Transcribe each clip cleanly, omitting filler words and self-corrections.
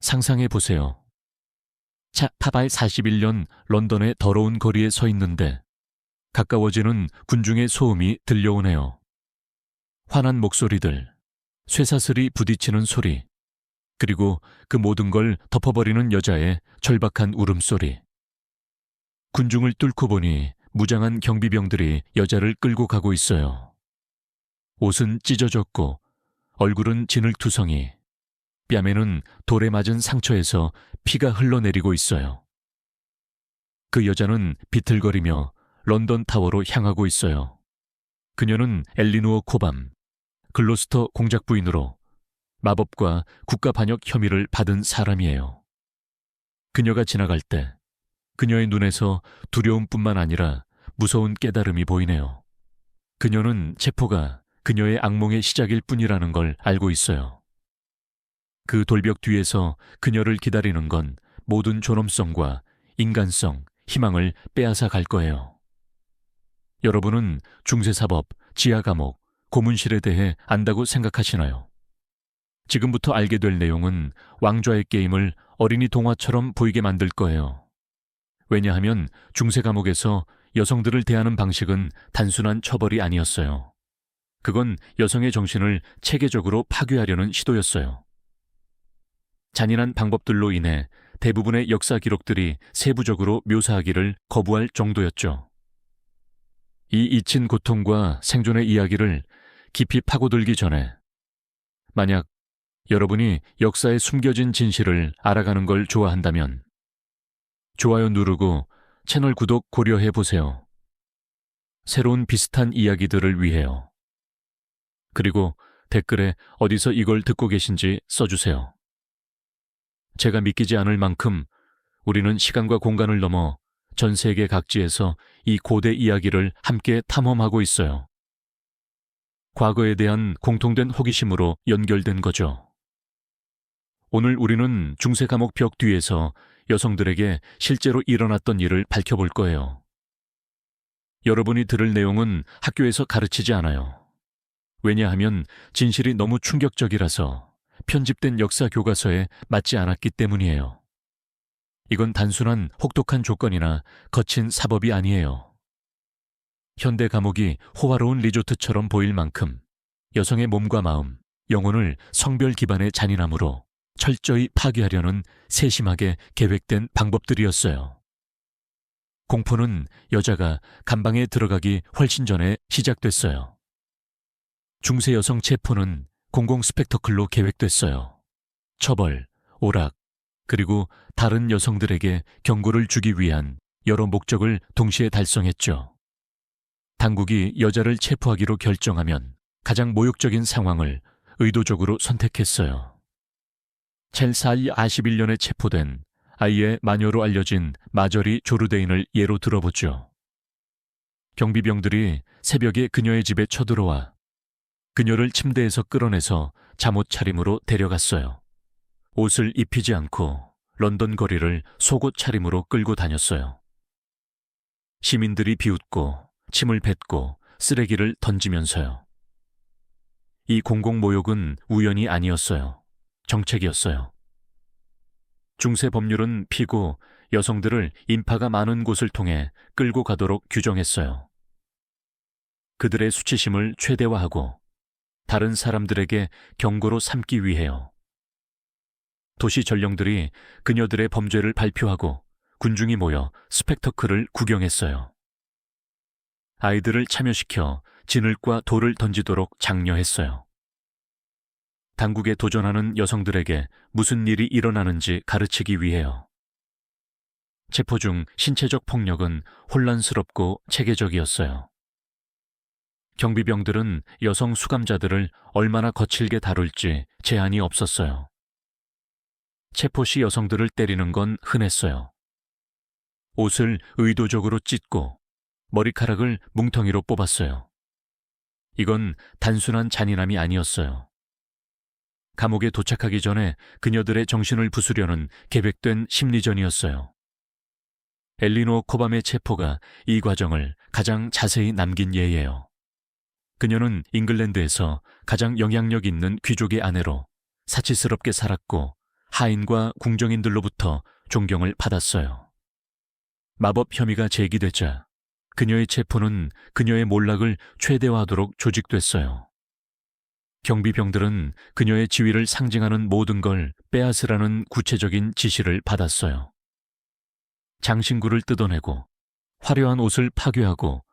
상상해 보세요. 파발 41년 런던의 더러운 거리에 서 있는데 가까워지는 군중의 소음이 들려오네요. 환한 목소리들, 쇠사슬이 부딪히는 소리, 그리고 그 모든 걸 덮어버리는 여자의 절박한 울음소리. 군중을 뚫고 보니 무장한 경비병들이 여자를 끌고 가고 있어요. 옷은 찢어졌고 얼굴은 진흙투성이, 뺨에는 돌에 맞은 상처에서 피가 흘러내리고 있어요. 그 여자는 비틀거리며 런던 타워로 향하고 있어요. 그녀는 엘리노어 코밤, 글로스터 공작 부인으로 마법과 국가 반역 혐의를 받은 사람이에요. 그녀가 지나갈 때 그녀의 눈에서 두려움뿐만 아니라 무서운 깨달음이 보이네요. 그녀는 체포가 그녀의 악몽의 시작일 뿐이라는 걸 알고 있어요. 그 돌벽 뒤에서 그녀를 기다리는 건 모든 존엄성과 인간성, 희망을 빼앗아 갈 거예요. 여러분은 중세사법, 지하감옥, 고문실에 대해 안다고 생각하시나요? 지금부터 알게 될 내용은 왕좌의 게임을 어린이 동화처럼 보이게 만들 거예요. 왜냐하면 중세감옥에서 여성들을 대하는 방식은 단순한 처벌이 아니었어요. 그건 여성의 정신을 체계적으로 파괴하려는 시도였어요. 잔인한 방법들로 인해 대부분의 역사 기록들이 세부적으로 묘사하기를 거부할 정도였죠. 이 잊힌 고통과 생존의 이야기를 깊이 파고들기 전에 만약 여러분이 역사에 숨겨진 진실을 알아가는 걸 좋아한다면 좋아요 누르고 채널 구독 고려해 보세요. 새로운 비슷한 이야기들을 위해요. 그리고 댓글에 어디서 이걸 듣고 계신지 써주세요. 제가 믿기지 않을 만큼 우리는 시간과 공간을 넘어 전 세계 각지에서 이 고대 이야기를 함께 탐험하고 있어요. 과거에 대한 공통된 호기심으로 연결된 거죠. 오늘 우리는 중세 감옥 벽 뒤에서 여성들에게 실제로 일어났던 일을 밝혀볼 거예요. 여러분이 들을 내용은 학교에서 가르치지 않아요. 왜냐하면 진실이 너무 충격적이라서 편집된 역사 교과서에 맞지 않았기 때문이에요. 이건 단순한 혹독한 조건이나 거친 사법이 아니에요. 현대 감옥이 호화로운 리조트처럼 보일 만큼 여성의 몸과 마음, 영혼을 성별 기반의 잔인함으로 철저히 파괴하려는 세심하게 계획된 방법들이었어요. 공포는 여자가 감방에 들어가기 훨씬 전에 시작됐어요. 중세 여성 체포는 공공 스펙터클로 계획됐어요. 처벌, 오락, 그리고 다른 여성들에게 경고를 주기 위한 여러 목적을 동시에 달성했죠. 당국이 여자를 체포하기로 결정하면 가장 모욕적인 상황을 의도적으로 선택했어요. 첼사이 41년에 체포된 아이의 마녀로 알려진 마저리 조르데인을 예로 들어보죠. 경비병들이 새벽에 그녀의 집에 쳐들어와 그녀를 침대에서 끌어내서 잠옷 차림으로 데려갔어요. 옷을 입히지 않고 런던 거리를 속옷 차림으로 끌고 다녔어요. 시민들이 비웃고 침을 뱉고 쓰레기를 던지면서요. 이 공공모욕은 우연이 아니었어요. 정책이었어요. 중세 법률은 피고 여성들을 인파가 많은 곳을 통해 끌고 가도록 규정했어요. 그들의 수치심을 최대화하고 다른 사람들에게 경고로 삼기 위해요. 도시 전령들이 그녀들의 범죄를 발표하고 군중이 모여 스펙터클을 구경했어요. 아이들을 참여시켜 진흙과 돌을 던지도록 장려했어요. 당국에 도전하는 여성들에게 무슨 일이 일어나는지 가르치기 위해요. 체포 중 신체적 폭력은 혼란스럽고 체계적이었어요. 경비병들은 여성 수감자들을 얼마나 거칠게 다룰지 제한이 없었어요. 체포 시 여성들을 때리는 건 흔했어요. 옷을 의도적으로 찢고 머리카락을 뭉텅이로 뽑았어요. 이건 단순한 잔인함이 아니었어요. 감옥에 도착하기 전에 그녀들의 정신을 부수려는 계획된 심리전이었어요. 엘리노어 코밤의 체포가 이 과정을 가장 자세히 남긴 예예요. 그녀는 잉글랜드에서 가장 영향력 있는 귀족의 아내로 사치스럽게 살았고 하인과 궁정인들로부터 존경을 받았어요. 마법 혐의가 제기되자 그녀의 체포는 그녀의 몰락을 최대화하도록 조직됐어요. 경비병들은 그녀의 지위를 상징하는 모든 걸 빼앗으라는 구체적인 지시를 받았어요. 장신구를 뜯어내고 화려한 옷을 파괴하고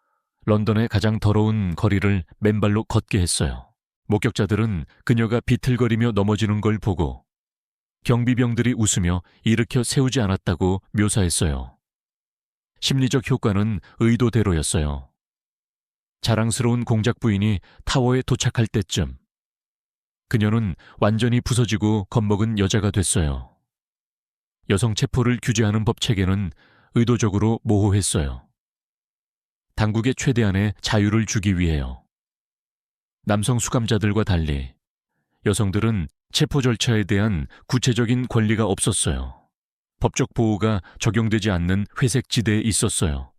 런던의 가장 더러운 거리를 맨발로 걷게 했어요. 목격자들은 그녀가 비틀거리며 넘어지는 걸 보고 경비병들이 웃으며 일으켜 세우지 않았다고 묘사했어요. 심리적 효과는 의도대로였어요. 자랑스러운 공작 부인이 타워에 도착할 때쯤 그녀는 완전히 부서지고 겁먹은 여자가 됐어요. 여성 체포를 규제하는 법 체계는 의도적으로 모호했어요. 당국의 최대한의 자유를 주기 위해요. 남성 수감자들과 달리 여성들은 체포 절차에 대한 구체적인 권리가 없었어요. 법적 보호가 적용되지 않는 회색 지대에 있었어요.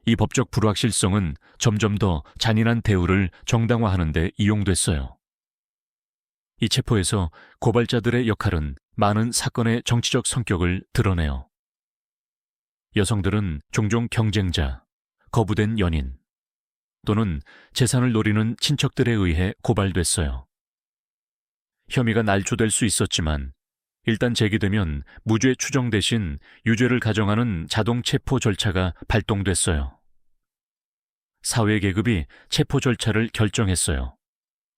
이 법적 불확실성은 점점 더 잔인한 대우를 정당화하는 데 이용됐어요. 이 체포에서 고발자들의 역할은 많은 사건의 정치적 성격을 드러내요. 여성들은 종종 경쟁자, 거부된 연인, 또는 재산을 노리는 친척들에 의해 고발됐어요. 혐의가 날조될 수 있었지만 일단 제기되면 무죄 추정 대신 유죄를 가정하는 자동 체포 절차가 발동됐어요. 사회 계급이 체포 절차를 결정했어요.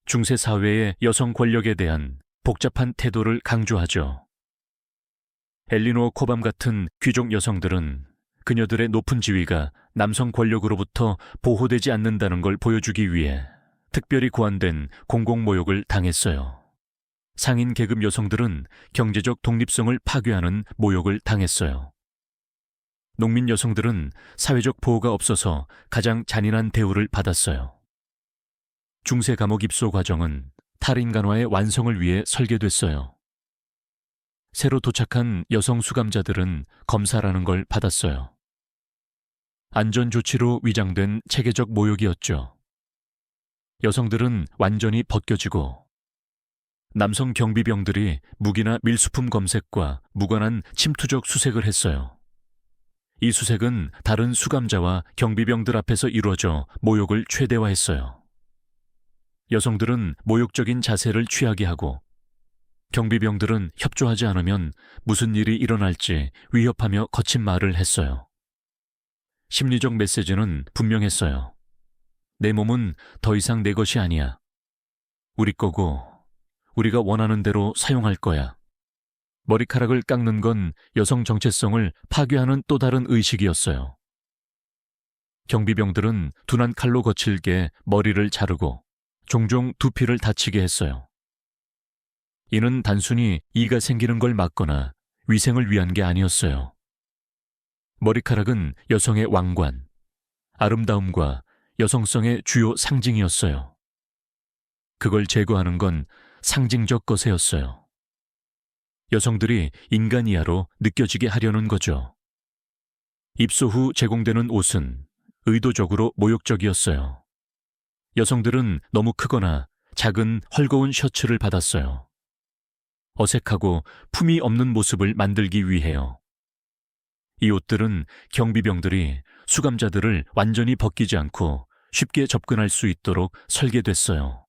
중세 사회의 여성 권력에 대한 복잡한 태도를 강조하죠. 엘리노어 코밤 같은 귀족 여성들은 그녀들의 높은 지위가 남성 권력으로부터 보호되지 않는다는 걸 보여주기 위해 특별히 고안된 공공모욕을 당했어요. 상인 계급 여성들은 경제적 독립성을 파괴하는 모욕을 당했어요. 농민 여성들은 사회적 보호가 없어서 가장 잔인한 대우를 받았어요. 중세 감옥 입소 과정은 탈인간화의 완성을 위해 설계됐어요. 새로 도착한 여성 수감자들은 검사라는 걸 받았어요. 안전조치로 위장된 체계적 모욕이었죠. 여성들은 완전히 벗겨지고 남성 경비병들이 무기나 밀수품 검색과 무관한 침투적 수색을 했어요. 이 수색은 다른 수감자와 경비병들 앞에서 이루어져 모욕을 최대화했어요. 여성들은 모욕적인 자세를 취하게 하고 경비병들은 협조하지 않으면 무슨 일이 일어날지 위협하며 거친 말을 했어요. 심리적 메시지는 분명했어요. 내 몸은 더 이상 내 것이 아니야. 우리 거고 우리가 원하는 대로 사용할 거야. 머리카락을 깎는 건 여성 정체성을 파괴하는 또 다른 의식이었어요. 경비병들은 둔한 칼로 거칠게 머리를 자르고 종종 두피를 다치게 했어요. 이는 단순히 이가 생기는 걸 막거나 위생을 위한 게 아니었어요. 머리카락은 여성의 왕관, 아름다움과 여성성의 주요 상징이었어요. 그걸 제거하는 건 상징적 것이었어요. 여성들이 인간 이하로 느껴지게 하려는 거죠. 입소 후 제공되는 옷은 의도적으로 모욕적이었어요. 여성들은 너무 크거나 작은 헐거운 셔츠를 받았어요. 어색하고 품위 없는 모습을 만들기 위해요. 이 옷들은 경비병들이 수감자들을 완전히 벗기지 않고 쉽게 접근할 수 있도록 설계됐어요.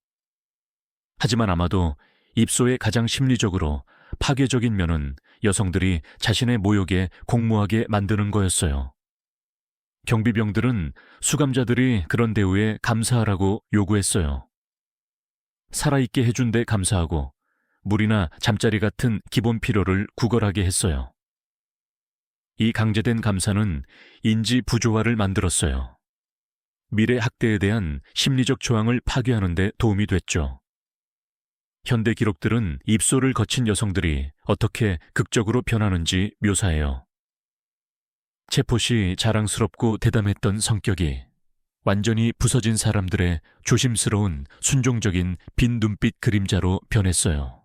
하지만 아마도 입소의 가장 심리적으로 파괴적인 면은 여성들이 자신의 모욕에 공모하게 만드는 거였어요. 경비병들은 수감자들이 그런 대우에 감사하라고 요구했어요. 살아있게 해준 데 감사하고 물이나 잠자리 같은 기본 필요를 구걸하게 했어요. 이 강제된 감사는 인지 부조화를 만들었어요. 미래 학대에 대한 심리적 저항을 파괴하는 데 도움이 됐죠. 현대 기록들은 입소를 거친 여성들이 어떻게 극적으로 변하는지 묘사해요. 체포 시 자랑스럽고 대담했던 성격이 완전히 부서진 사람들의 조심스러운 순종적인 빈 눈빛 그림자로 변했어요.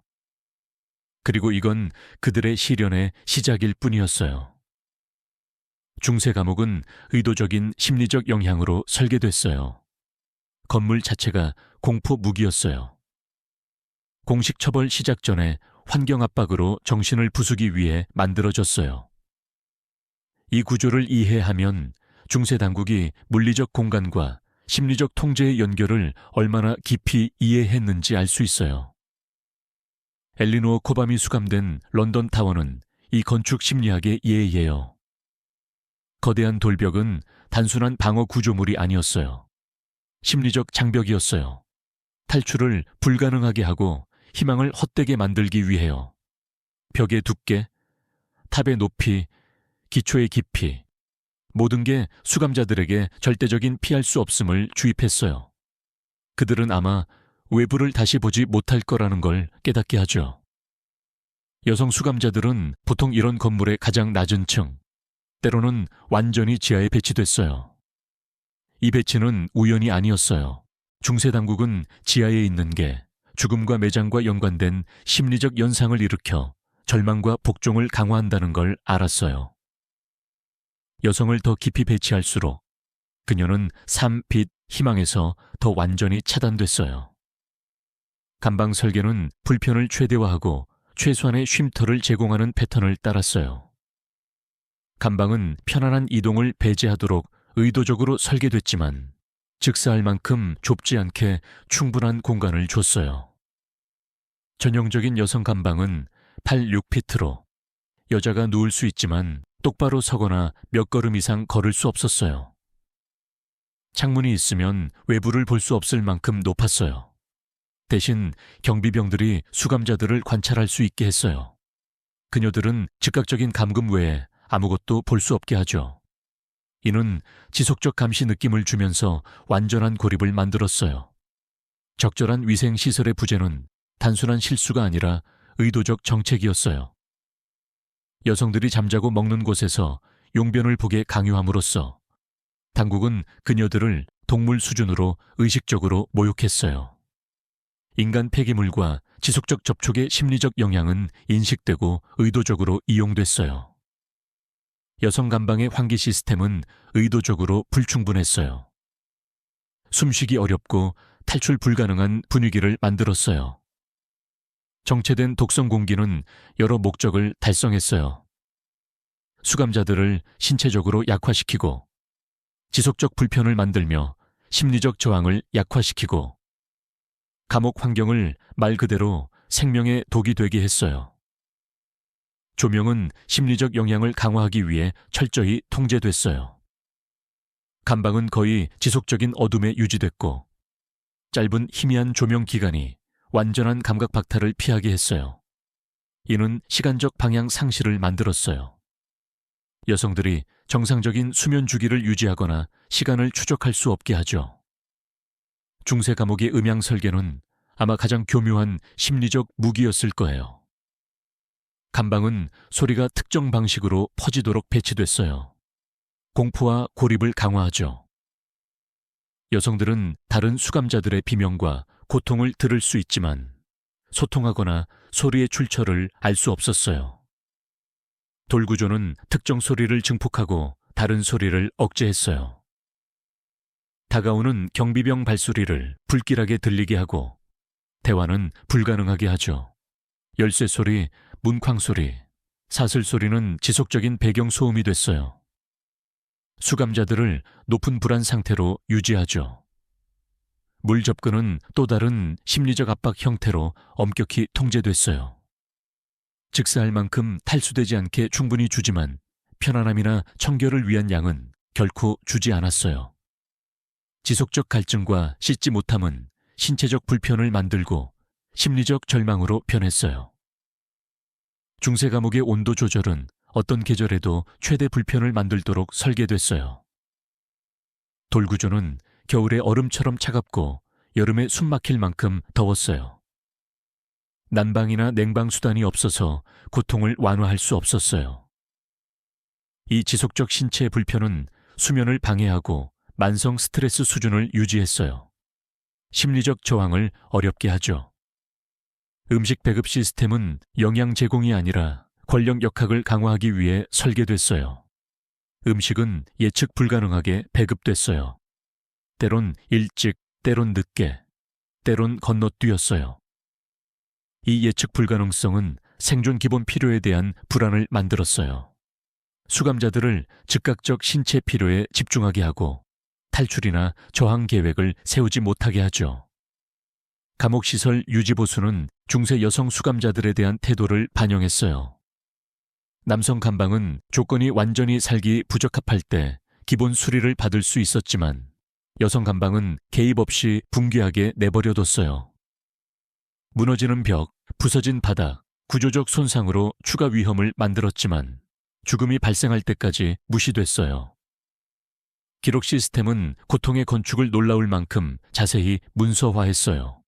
그리고 이건 그들의 시련의 시작일 뿐이었어요. 중세 감옥은 의도적인 심리적 영향으로 설계됐어요. 건물 자체가 공포 무기였어요. 공식 처벌 시작 전에 환경 압박으로 정신을 부수기 위해 만들어졌어요. 이 구조를 이해하면 중세 당국이 물리적 공간과 심리적 통제의 연결을 얼마나 깊이 이해했는지 알 수 있어요. 엘리노어 코밤이 수감된 런던 타워는 이 건축 심리학의 예예요. 거대한 돌벽은 단순한 방어 구조물이 아니었어요. 심리적 장벽이었어요. 탈출을 불가능하게 하고 희망을 헛되게 만들기 위해요. 벽의 두께, 탑의 높이, 기초의 깊이, 모든 게 수감자들에게 절대적인 피할 수 없음을 주입했어요. 그들은 아마 외부를 다시 보지 못할 거라는 걸 깨닫게 하죠. 여성 수감자들은 보통 이런 건물의 가장 낮은 층, 때로는 완전히 지하에 배치됐어요. 이 배치는 우연이 아니었어요. 중세 당국은 지하에 있는 게 죽음과 매장과 연관된 심리적 연상을 일으켜 절망과 복종을 강화한다는 걸 알았어요. 여성을 더 깊이 배치할수록 그녀는 삶, 빛, 희망에서 더 완전히 차단됐어요. 감방 설계는 불편을 최대화하고 최소한의 쉼터를 제공하는 패턴을 따랐어요. 감방은 편안한 이동을 배제하도록 의도적으로 설계됐지만 즉사할 만큼 좁지 않게 충분한 공간을 줬어요. 전형적인 여성 감방은 8, 6피트로 여자가 누울 수 있지만 똑바로 서거나 몇 걸음 이상 걸을 수 없었어요. 창문이 있으면 외부를 볼 수 없을 만큼 높았어요. 대신 경비병들이 수감자들을 관찰할 수 있게 했어요. 그녀들은 즉각적인 감금 외에 아무것도 볼 수 없게 하죠. 이는 지속적 감시 느낌을 주면서 완전한 고립을 만들었어요. 적절한 위생시설의 부재는 단순한 실수가 아니라 의도적 정책이었어요. 여성들이 잠자고 먹는 곳에서 용변을 보게 강요함으로써 당국은 그녀들을 동물 수준으로 의식적으로 모욕했어요. 인간 폐기물과 지속적 접촉의 심리적 영향은 인식되고 의도적으로 이용됐어요. 여성 감방의 환기 시스템은 의도적으로 불충분했어요. 숨쉬기 어렵고 탈출 불가능한 분위기를 만들었어요. 정체된 독성 공기는 여러 목적을 달성했어요. 수감자들을 신체적으로 약화시키고 지속적 불편을 만들며 심리적 저항을 약화시키고 감옥 환경을 말 그대로 생명의 독이 되게 했어요. 조명은 심리적 영향을 강화하기 위해 철저히 통제됐어요. 감방은 거의 지속적인 어둠에 유지됐고 짧은 희미한 조명 기간이 완전한 감각 박탈을 피하게 했어요. 이는 시간적 방향 상실을 만들었어요. 여성들이 정상적인 수면 주기를 유지하거나 시간을 추적할 수 없게 하죠. 중세 감옥의 음향 설계는 아마 가장 교묘한 심리적 무기였을 거예요. 감방은 소리가 특정 방식으로 퍼지도록 배치됐어요. 공포와 고립을 강화하죠. 여성들은 다른 수감자들의 비명과 고통을 들을 수 있지만 소통하거나 소리의 출처를 알 수 없었어요. 돌구조는 특정 소리를 증폭하고 다른 소리를 억제했어요. 다가오는 경비병 발소리를 불길하게 들리게 하고 대화는 불가능하게 하죠. 열쇠 소리, 문쾅 소리, 사슬 소리는 지속적인 배경 소음이 됐어요. 수감자들을 높은 불안 상태로 유지하죠. 물 접근은 또 다른 심리적 압박 형태로 엄격히 통제됐어요. 즉사할 만큼 탈수되지 않게 충분히 주지만 편안함이나 청결을 위한 양은 결코 주지 않았어요. 지속적 갈증과 씻지 못함은 신체적 불편을 만들고 심리적 절망으로 변했어요. 중세 감옥의 온도 조절은 어떤 계절에도 최대 불편을 만들도록 설계됐어요. 돌구조는 겨울에 얼음처럼 차갑고 여름에 숨 막힐 만큼 더웠어요. 난방이나 냉방 수단이 없어서 고통을 완화할 수 없었어요. 이 지속적 신체 불편은 수면을 방해하고 만성 스트레스 수준을 유지했어요. 심리적 저항을 어렵게 하죠. 음식 배급 시스템은 영양 제공이 아니라 권력 역학을 강화하기 위해 설계됐어요. 음식은 예측 불가능하게 배급됐어요. 때론 일찍, 때론 늦게, 때론 건너뛰었어요. 이 예측 불가능성은 생존 기본 필요에 대한 불안을 만들었어요. 수감자들을 즉각적 신체 필요에 집중하게 하고 탈출이나 저항 계획을 세우지 못하게 하죠. 감옥시설 유지보수는 중세 여성 수감자들에 대한 태도를 반영했어요. 남성 감방은 조건이 완전히 살기 부적합할 때 기본 수리를 받을 수 있었지만 여성 감방은 개입 없이 붕괴하게 내버려뒀어요. 무너지는 벽, 부서진 바닥, 구조적 손상으로 추가 위험을 만들었지만 죽음이 발생할 때까지 무시됐어요. 기록 시스템은 고통의 건축을 놀라울 만큼 자세히 문서화했어요.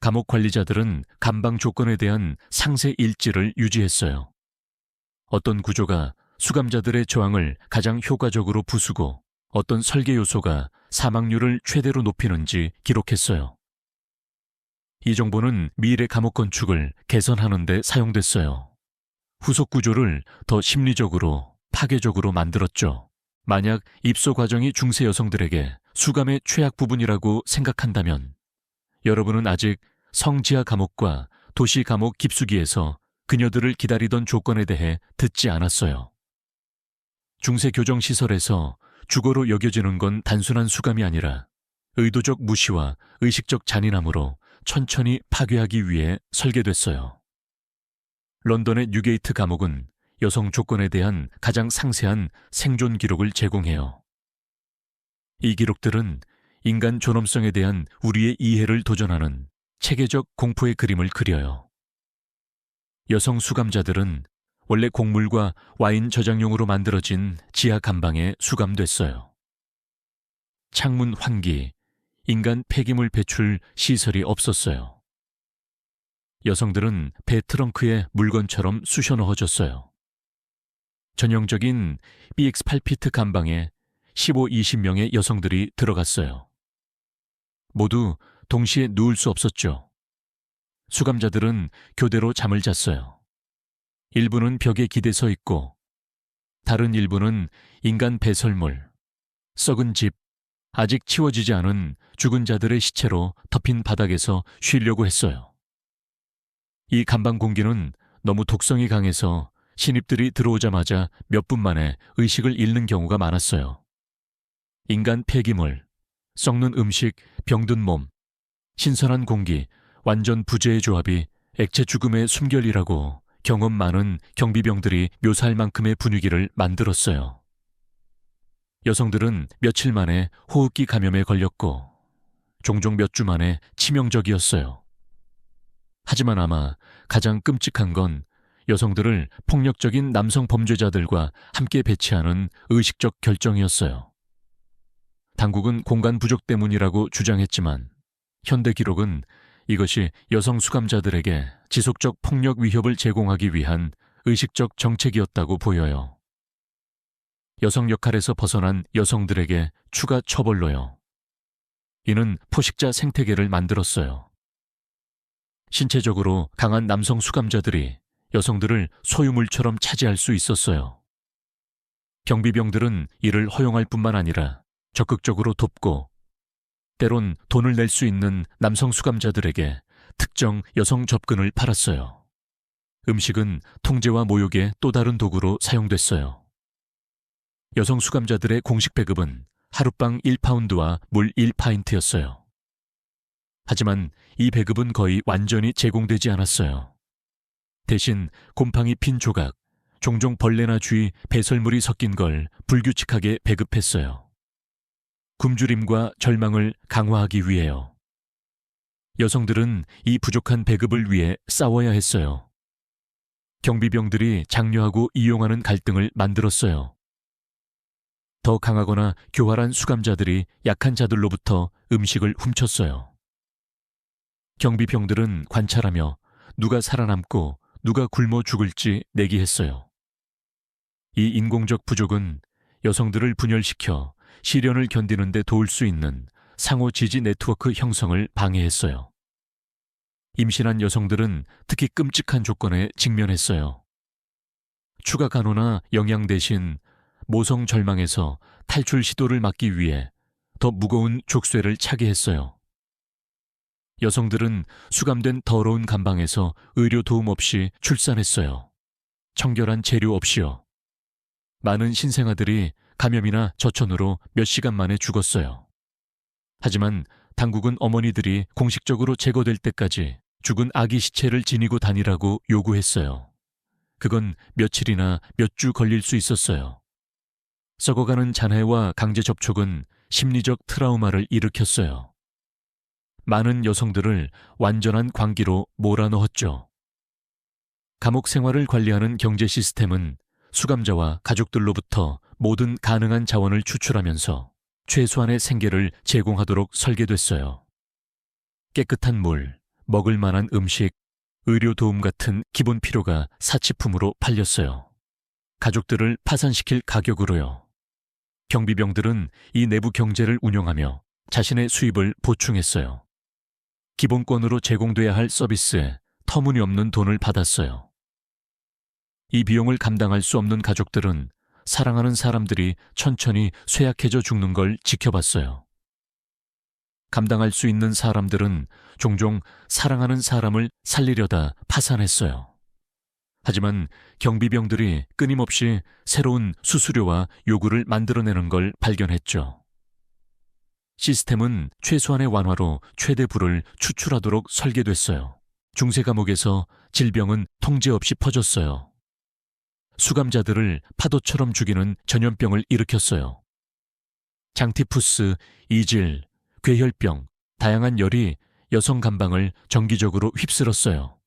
감옥 관리자들은 감방 조건에 대한 상세 일지를 유지했어요. 어떤 구조가 수감자들의 저항을 가장 효과적으로 부수고 어떤 설계 요소가 사망률을 최대로 높이는지 기록했어요. 이 정보는 미래 감옥 건축을 개선하는 데 사용됐어요. 후속 구조를 더 심리적으로, 파괴적으로 만들었죠. 만약 입소 과정이 중세 여성들에게 수감의 최악 부분이라고 생각한다면 여러분은 아직 성지하 감옥과 도시 감옥 깊숙이에서 그녀들을 기다리던 조건에 대해 듣지 않았어요. 중세 교정시설에서 주거로 여겨지는 건 단순한 수감이 아니라 의도적 무시와 의식적 잔인함으로 천천히 파괴하기 위해 설계됐어요. 런던의 뉴게이트 감옥은 여성 조건에 대한 가장 상세한 생존 기록을 제공해요. 이 기록들은 인간 존엄성에 대한 우리의 이해를 도전하는 체계적 공포의 그림을 그려요. 여성 수감자들은 원래 곡물과 와인 저장용으로 만들어진 지하 감방에 수감됐어요. 창문 환기, 인간 폐기물 배출 시설이 없었어요. 여성들은 배 트렁크에 물건처럼 쑤셔 넣어졌어요. 전형적인 BX8피트 감방에 15, 20명의 여성들이 들어갔어요. 모두 동시에 누울 수 없었죠. 수감자들은 교대로 잠을 잤어요. 일부는 벽에 기대 서 있고 다른 일부는 인간 배설물, 썩은 집, 아직 치워지지 않은 죽은 자들의 시체로 덮인 바닥에서 쉬려고 했어요. 이 감방 공기는 너무 독성이 강해서 신입들이 들어오자마자 몇 분 만에 의식을 잃는 경우가 많았어요. 인간 폐기물, 썩는 음식, 병든 몸, 신선한 공기, 완전 부재의 조합이 액체 죽음의 숨결이라고 경험 많은 경비병들이 묘사할 만큼의 분위기를 만들었어요. 여성들은 며칠 만에 호흡기 감염에 걸렸고 종종 몇 주 만에 치명적이었어요. 하지만 아마 가장 끔찍한 건 여성들을 폭력적인 남성 범죄자들과 함께 배치하는 의식적 결정이었어요. 당국은 공간 부족 때문이라고 주장했지만 현대 기록은 이것이 여성 수감자들에게 지속적 폭력 위협을 제공하기 위한 의식적 정책이었다고 보여요. 여성 역할에서 벗어난 여성들에게 추가 처벌로요. 이는 포식자 생태계를 만들었어요. 신체적으로 강한 남성 수감자들이 여성들을 소유물처럼 차지할 수 있었어요. 경비병들은 이를 허용할 뿐만 아니라 적극적으로 돕고 때론 돈을 낼 수 있는 남성 수감자들에게 특정 여성 접근을 팔았어요. 음식은 통제와 모욕의 또 다른 도구로 사용됐어요. 여성 수감자들의 공식 배급은 하룻밤 1파운드와 물 1파인트였어요. 하지만 이 배급은 거의 완전히 제공되지 않았어요. 대신 곰팡이 핀 조각, 종종 벌레나 쥐, 배설물이 섞인 걸 불규칙하게 배급했어요. 굶주림과 절망을 강화하기 위해요. 여성들은 이 부족한 배급을 위해 싸워야 했어요. 경비병들이 장려하고 이용하는 갈등을 만들었어요. 더 강하거나 교활한 수감자들이 약한 자들로부터 음식을 훔쳤어요. 경비병들은 관찰하며 누가 살아남고 누가 굶어 죽을지 내기했어요. 이 인공적 부족은 여성들을 분열시켜 시련을 견디는 데 도울 수 있는 상호 지지 네트워크 형성을 방해했어요. 임신한 여성들은 특히 끔찍한 조건에 직면했어요. 추가 간호나 영양 대신 모성 절망에서 탈출 시도를 막기 위해 더 무거운 족쇄를 차게 했어요. 여성들은 수감된 더러운 감방에서 의료 도움 없이 출산했어요. 청결한 재료 없이요. 많은 신생아들이 감염이나 저천으로 몇 시간 만에 죽었어요. 하지만 당국은 어머니들이 공식적으로 제거될 때까지 죽은 아기 시체를 지니고 다니라고 요구했어요. 그건 며칠이나 몇 주 걸릴 수 있었어요. 썩어가는 잔해와 강제 접촉은 심리적 트라우마를 일으켰어요. 많은 여성들을 완전한 광기로 몰아넣었죠. 감옥 생활을 관리하는 경제 시스템은 수감자와 가족들로부터 모든 가능한 자원을 추출하면서 최소한의 생계를 제공하도록 설계됐어요. 깨끗한 물, 먹을 만한 음식, 의료 도움 같은 기본 필요가 사치품으로 팔렸어요. 가족들을 파산시킬 가격으로요. 경비병들은 이 내부 경제를 운영하며 자신의 수입을 보충했어요. 기본권으로 제공돼야 할 서비스에 터무니없는 돈을 받았어요. 이 비용을 감당할 수 없는 가족들은 사랑하는 사람들이 천천히 쇠약해져 죽는 걸 지켜봤어요. 감당할 수 있는 사람들은 종종 사랑하는 사람을 살리려다 파산했어요. 하지만 경비병들이 끊임없이 새로운 수수료와 요구를 만들어내는 걸 발견했죠. 시스템은 최소한의 완화로 최대 부를 추출하도록 설계됐어요. 중세 감옥에서 질병은 통제 없이 퍼졌어요. 수감자들을 파도처럼 죽이는 전염병을 일으켰어요. 장티푸스, 이질, 괴혈병, 다양한 열이 여성 감방을 정기적으로 휩쓸었어요.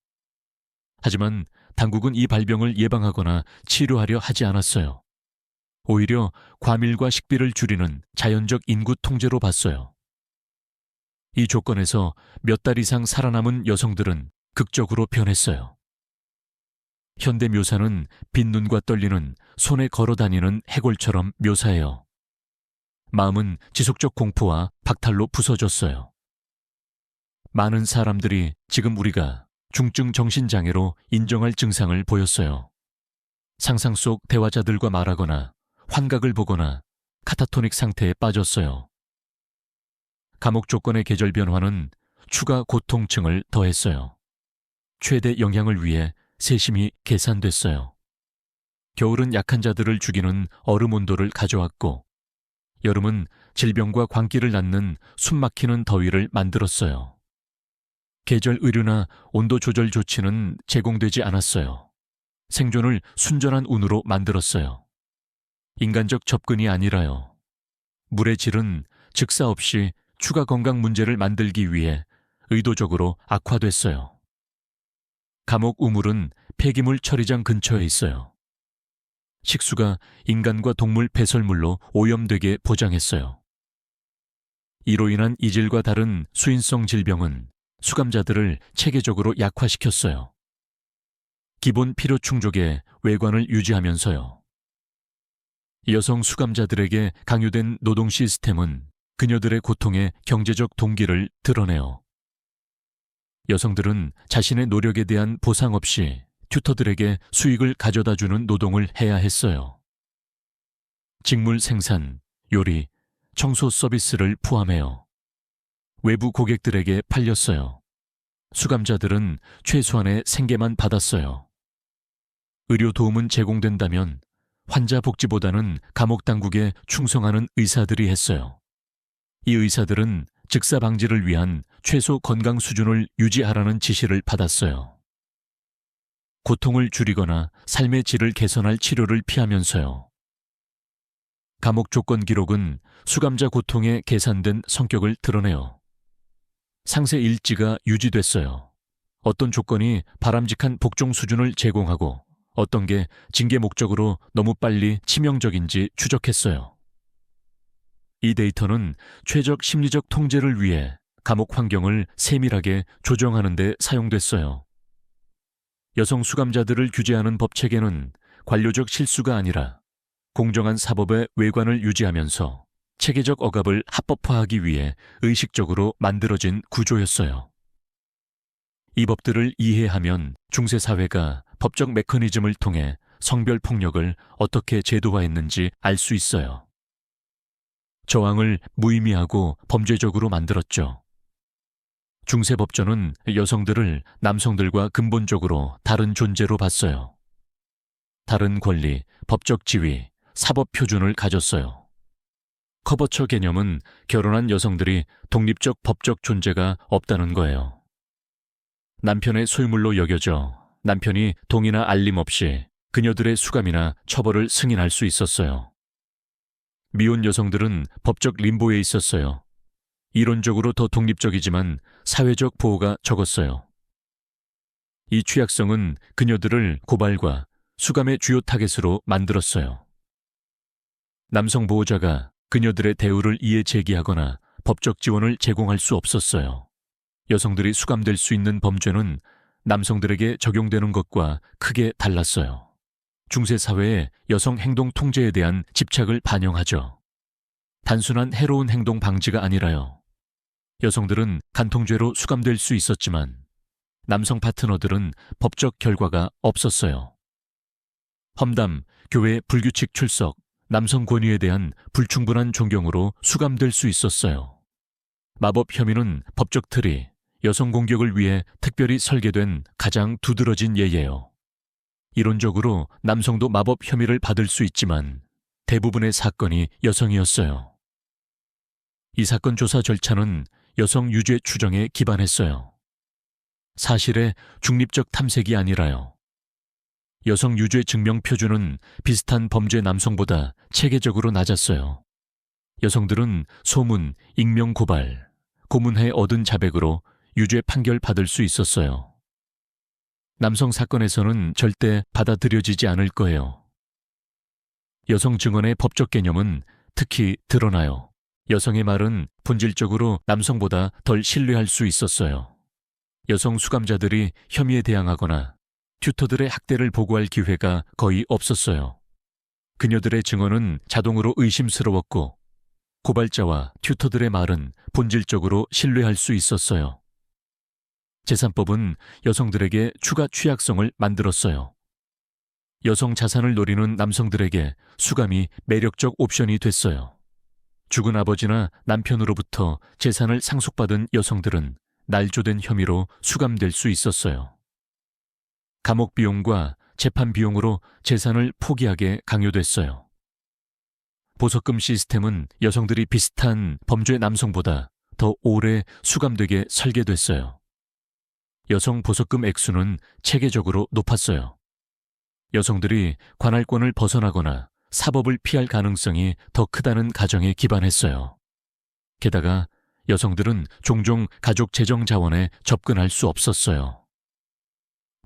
하지만 당국은 이 발병을 예방하거나 치료하려 하지 않았어요. 오히려 과밀과 식비를 줄이는 자연적 인구 통제로 봤어요. 이 조건에서 몇 달 이상 살아남은 여성들은 극적으로 변했어요. 현대 묘사는 빈눈과 떨리는 손에 걸어다니는 해골처럼 묘사해요. 마음은 지속적 공포와 박탈로 부서졌어요. 많은 사람들이 지금 우리가 중증 정신장애로 인정할 증상을 보였어요. 상상 속 대화자들과 말하거나 환각을 보거나 카타토닉 상태에 빠졌어요. 감옥 조건의 계절 변화는 추가 고통층을 더했어요. 최대 영향을 위해 세심히 계산됐어요. 겨울은 약한 자들을 죽이는 얼음 온도를 가져왔고, 여름은 질병과 광기를 낳는 숨막히는 더위를 만들었어요. 계절 의료나 온도 조절 조치는 제공되지 않았어요. 생존을 순전한 운으로 만들었어요. 인간적 접근이 아니라요. 물의 질은 즉사 없이 추가 건강 문제를 만들기 위해 의도적으로 악화됐어요. 감옥 우물은 폐기물 처리장 근처에 있어요. 식수가 인간과 동물 배설물로 오염되게 포장했어요. 이로 인한 이질과 다른 수인성 질병은 수감자들을 체계적으로 약화시켰어요. 기본 필요 충족의 외관을 유지하면서요. 여성 수감자들에게 강요된 노동 시스템은 그녀들의 고통의 경제적 동기를 드러내요. 여성들은 자신의 노력에 대한 보상 없이 튜터들에게 수익을 가져다주는 노동을 해야 했어요. 직물 생산, 요리, 청소 서비스를 포함해요. 외부 고객들에게 팔렸어요. 수감자들은 최소한의 생계만 받았어요. 의료 도움은 제공된다면 환자 복지보다는 감옥 당국에 충성하는 의사들이 했어요. 이 의사들은 즉사 방지를 위한 최소 건강 수준을 유지하라는 지시를 받았어요. 고통을 줄이거나 삶의 질을 개선할 치료를 피하면서요. 감옥 조건 기록은 수감자 고통에 계산된 성격을 드러내요. 상세 일지가 유지됐어요. 어떤 조건이 바람직한 복종 수준을 제공하고 어떤 게 징계 목적으로 너무 빨리 치명적인지 추적했어요. 이 데이터는 최적 심리적 통제를 위해 감옥 환경을 세밀하게 조정하는 데 사용됐어요. 여성 수감자들을 규제하는 법 체계는 관료적 실수가 아니라 공정한 사법의 외관을 유지하면서 체계적 억압을 합법화하기 위해 의식적으로 만들어진 구조였어요. 이 법들을 이해하면 중세 사회가 법적 메커니즘을 통해 성별 폭력을 어떻게 제도화했는지 알 수 있어요. 저항을 무의미하고 범죄적으로 만들었죠. 중세법조는 여성들을 남성들과 근본적으로 다른 존재로 봤어요. 다른 권리, 법적 지위, 사법 표준을 가졌어요. 커버처 개념은 결혼한 여성들이 독립적 법적 존재가 없다는 거예요. 남편의 소유물로 여겨져 남편이 동의나 알림 없이 그녀들의 수감이나 처벌을 승인할 수 있었어요. 미혼 여성들은 법적 림보에 있었어요. 이론적으로 더 독립적이지만 사회적 보호가 적었어요. 이 취약성은 그녀들을 고발과 수감의 주요 타겟으로 만들었어요. 남성 보호자가 그녀들의 대우를 이에 제기하거나 법적 지원을 제공할 수 없었어요. 여성들이 수감될 수 있는 범죄는 남성들에게 적용되는 것과 크게 달랐어요. 중세 사회의 여성 행동 통제에 대한 집착을 반영하죠. 단순한 해로운 행동 방지가 아니라요. 여성들은 간통죄로 수감될 수 있었지만 남성 파트너들은 법적 결과가 없었어요. 험담, 교회 불규칙 출석, 남성 권위에 대한 불충분한 존경으로 수감될 수 있었어요. 마법 혐의는 법적 틀이 여성 공격을 위해 특별히 설계된 가장 두드러진 예예요. 이론적으로 남성도 마법 혐의를 받을 수 있지만 대부분의 사건이 여성이었어요. 이 사건 조사 절차는 여성 유죄 추정에 기반했어요. 사실의 중립적 탐색이 아니라요. 여성 유죄 증명 표준은 비슷한 범죄 남성보다 체계적으로 낮았어요. 여성들은 소문, 익명 고발, 고문해 얻은 자백으로 유죄 판결 받을 수 있었어요. 남성 사건에서는 절대 받아들여지지 않을 거예요. 여성 증언의 법적 개념은 특히 드러나요. 여성의 말은 본질적으로 남성보다 덜 신뢰할 수 있었어요. 여성 수감자들이 혐의에 대항하거나 튜터들의 학대를 보고할 기회가 거의 없었어요. 그녀들의 증언은 자동으로 의심스러웠고 고발자와 튜터들의 말은 본질적으로 신뢰할 수 있었어요. 재산법은 여성들에게 추가 취약성을 만들었어요. 여성 자산을 노리는 남성들에게 수감이 매력적 옵션이 됐어요. 죽은 아버지나 남편으로부터 재산을 상속받은 여성들은 날조된 혐의로 수감될 수 있었어요. 감옥 비용과 재판 비용으로 재산을 포기하게 강요됐어요. 보석금 시스템은 여성들이 비슷한 범죄 남성보다 더 오래 수감되게 설계됐어요. 여성 보석금 액수는 체계적으로 높았어요. 여성들이 관할권을 벗어나거나 사법을 피할 가능성이 더 크다는 가정에 기반했어요. 게다가 여성들은 종종 가족 재정 자원에 접근할 수 없었어요.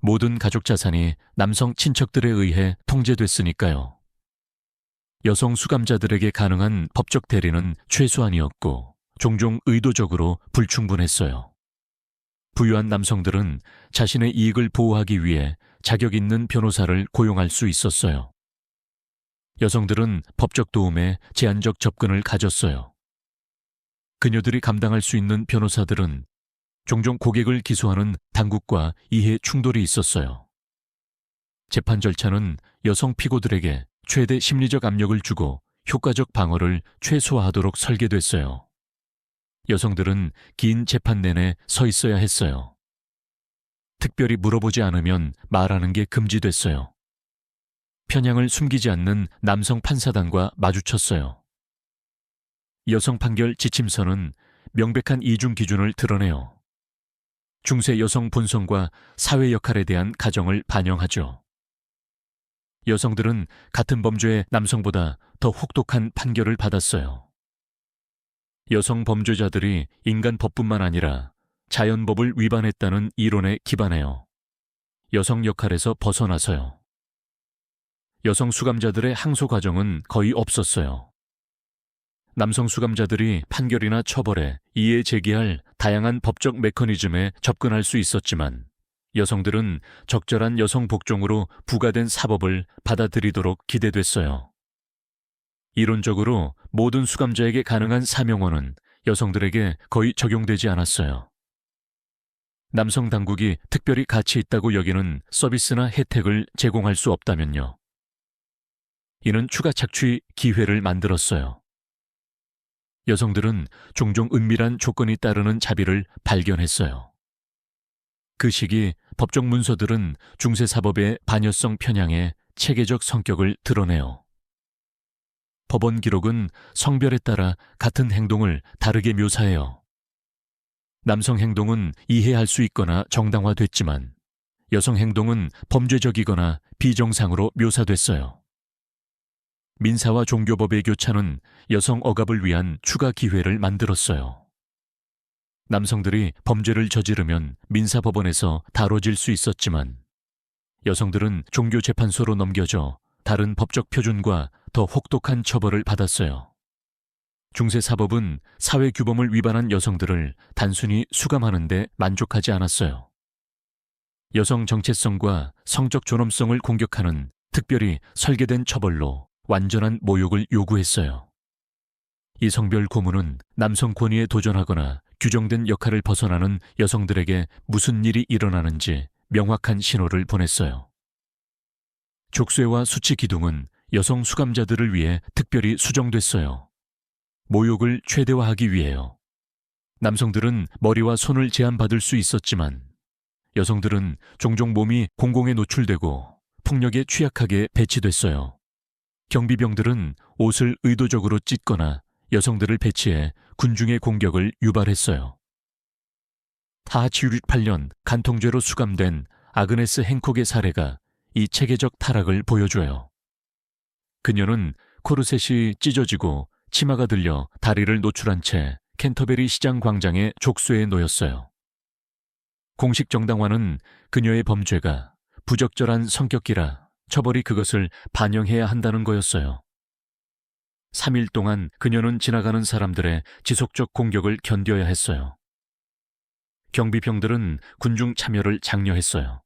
모든 가족 자산이 남성 친척들에 의해 통제됐으니까요. 여성 수감자들에게 가능한 법적 대리는 최소한이었고 종종 의도적으로 불충분했어요. 부유한 남성들은 자신의 이익을 보호하기 위해 자격 있는 변호사를 고용할 수 있었어요. 여성들은 법적 도움에 제한적 접근을 가졌어요. 그녀들이 감당할 수 있는 변호사들은 종종 고객을 기소하는 당국과 이해 충돌이 있었어요. 재판 절차는 여성 피고들에게 최대 심리적 압력을 주고 효과적 방어를 최소화하도록 설계됐어요. 여성들은 긴 재판 내내 서 있어야 했어요. 특별히 물어보지 않으면 말하는 게 금지됐어요. 편향을 숨기지 않는 남성 판사단과 마주쳤어요. 여성 판결 지침서는 명백한 이중 기준을 드러내요. 중세 여성 본성과 사회 역할에 대한 가정을 반영하죠. 여성들은 같은 범죄의 남성보다 더 혹독한 판결을 받았어요. 여성 범죄자들이 인간 법뿐만 아니라 자연법을 위반했다는 이론에 기반해요. 여성 역할에서 벗어나서요. 여성 수감자들의 항소 과정은 거의 없었어요. 남성 수감자들이 판결이나 처벌에 이의 제기할 다양한 법적 메커니즘에 접근할 수 있었지만 여성들은 적절한 여성 복종으로 부과된 사법을 받아들이도록 기대됐어요. 이론적으로 모든 수감자에게 가능한 사명원은 여성들에게 거의 적용되지 않았어요. 남성 당국이 특별히 가치 있다고 여기는 서비스나 혜택을 제공할 수 없다면요. 이는 추가 착취 기회를 만들었어요. 여성들은 종종 은밀한 조건이 따르는 자비를 발견했어요. 그 시기 법적 문서들은 중세사법의 반여성 편향의 체계적 성격을 드러내요. 법원 기록은 성별에 따라 같은 행동을 다르게 묘사해요. 남성 행동은 이해할 수 있거나 정당화됐지만 여성 행동은 범죄적이거나 비정상으로 묘사됐어요. 민사와 종교법의 교차는 여성 억압을 위한 추가 기회를 만들었어요. 남성들이 범죄를 저지르면 민사법원에서 다뤄질 수 있었지만 여성들은 종교재판소로 넘겨져 다른 법적 표준과 더 혹독한 처벌을 받았어요. 중세사법은 사회규범을 위반한 여성들을 단순히 수감하는 데 만족하지 않았어요. 여성 정체성과 성적 존엄성을 공격하는 특별히 설계된 처벌로 완전한 모욕을 요구했어요. 이 성별 고문은 남성 권위에 도전하거나 규정된 역할을 벗어나는 여성들에게 무슨 일이 일어나는지 명확한 신호를 보냈어요. 족쇄와 수치 기둥은 여성 수감자들을 위해 특별히 수정됐어요. 모욕을 최대화하기 위해요. 남성들은 머리와 손을 제한받을 수 있었지만 여성들은 종종 몸이 공공에 노출되고 폭력에 취약하게 배치됐어요. 경비병들은 옷을 의도적으로 찢거나 여성들을 배치해 군중의 공격을 유발했어요. 타하치 8년 간통죄로 수감된 아그네스 행콕의 사례가 이 체계적 타락을 보여줘요. 그녀는 코르셋이 찢어지고 치마가 들려 다리를 노출한 채 캔터베리 시장 광장의 족쇄에 놓였어요. 공식 정당화는 그녀의 범죄가 부적절한 성격기라 처벌이 그것을 반영해야 한다는 거였어요. 3일 동안 그녀는 지나가는 사람들의 지속적 공격을 견뎌야 했어요. 경비병들은 군중 참여를 장려했어요.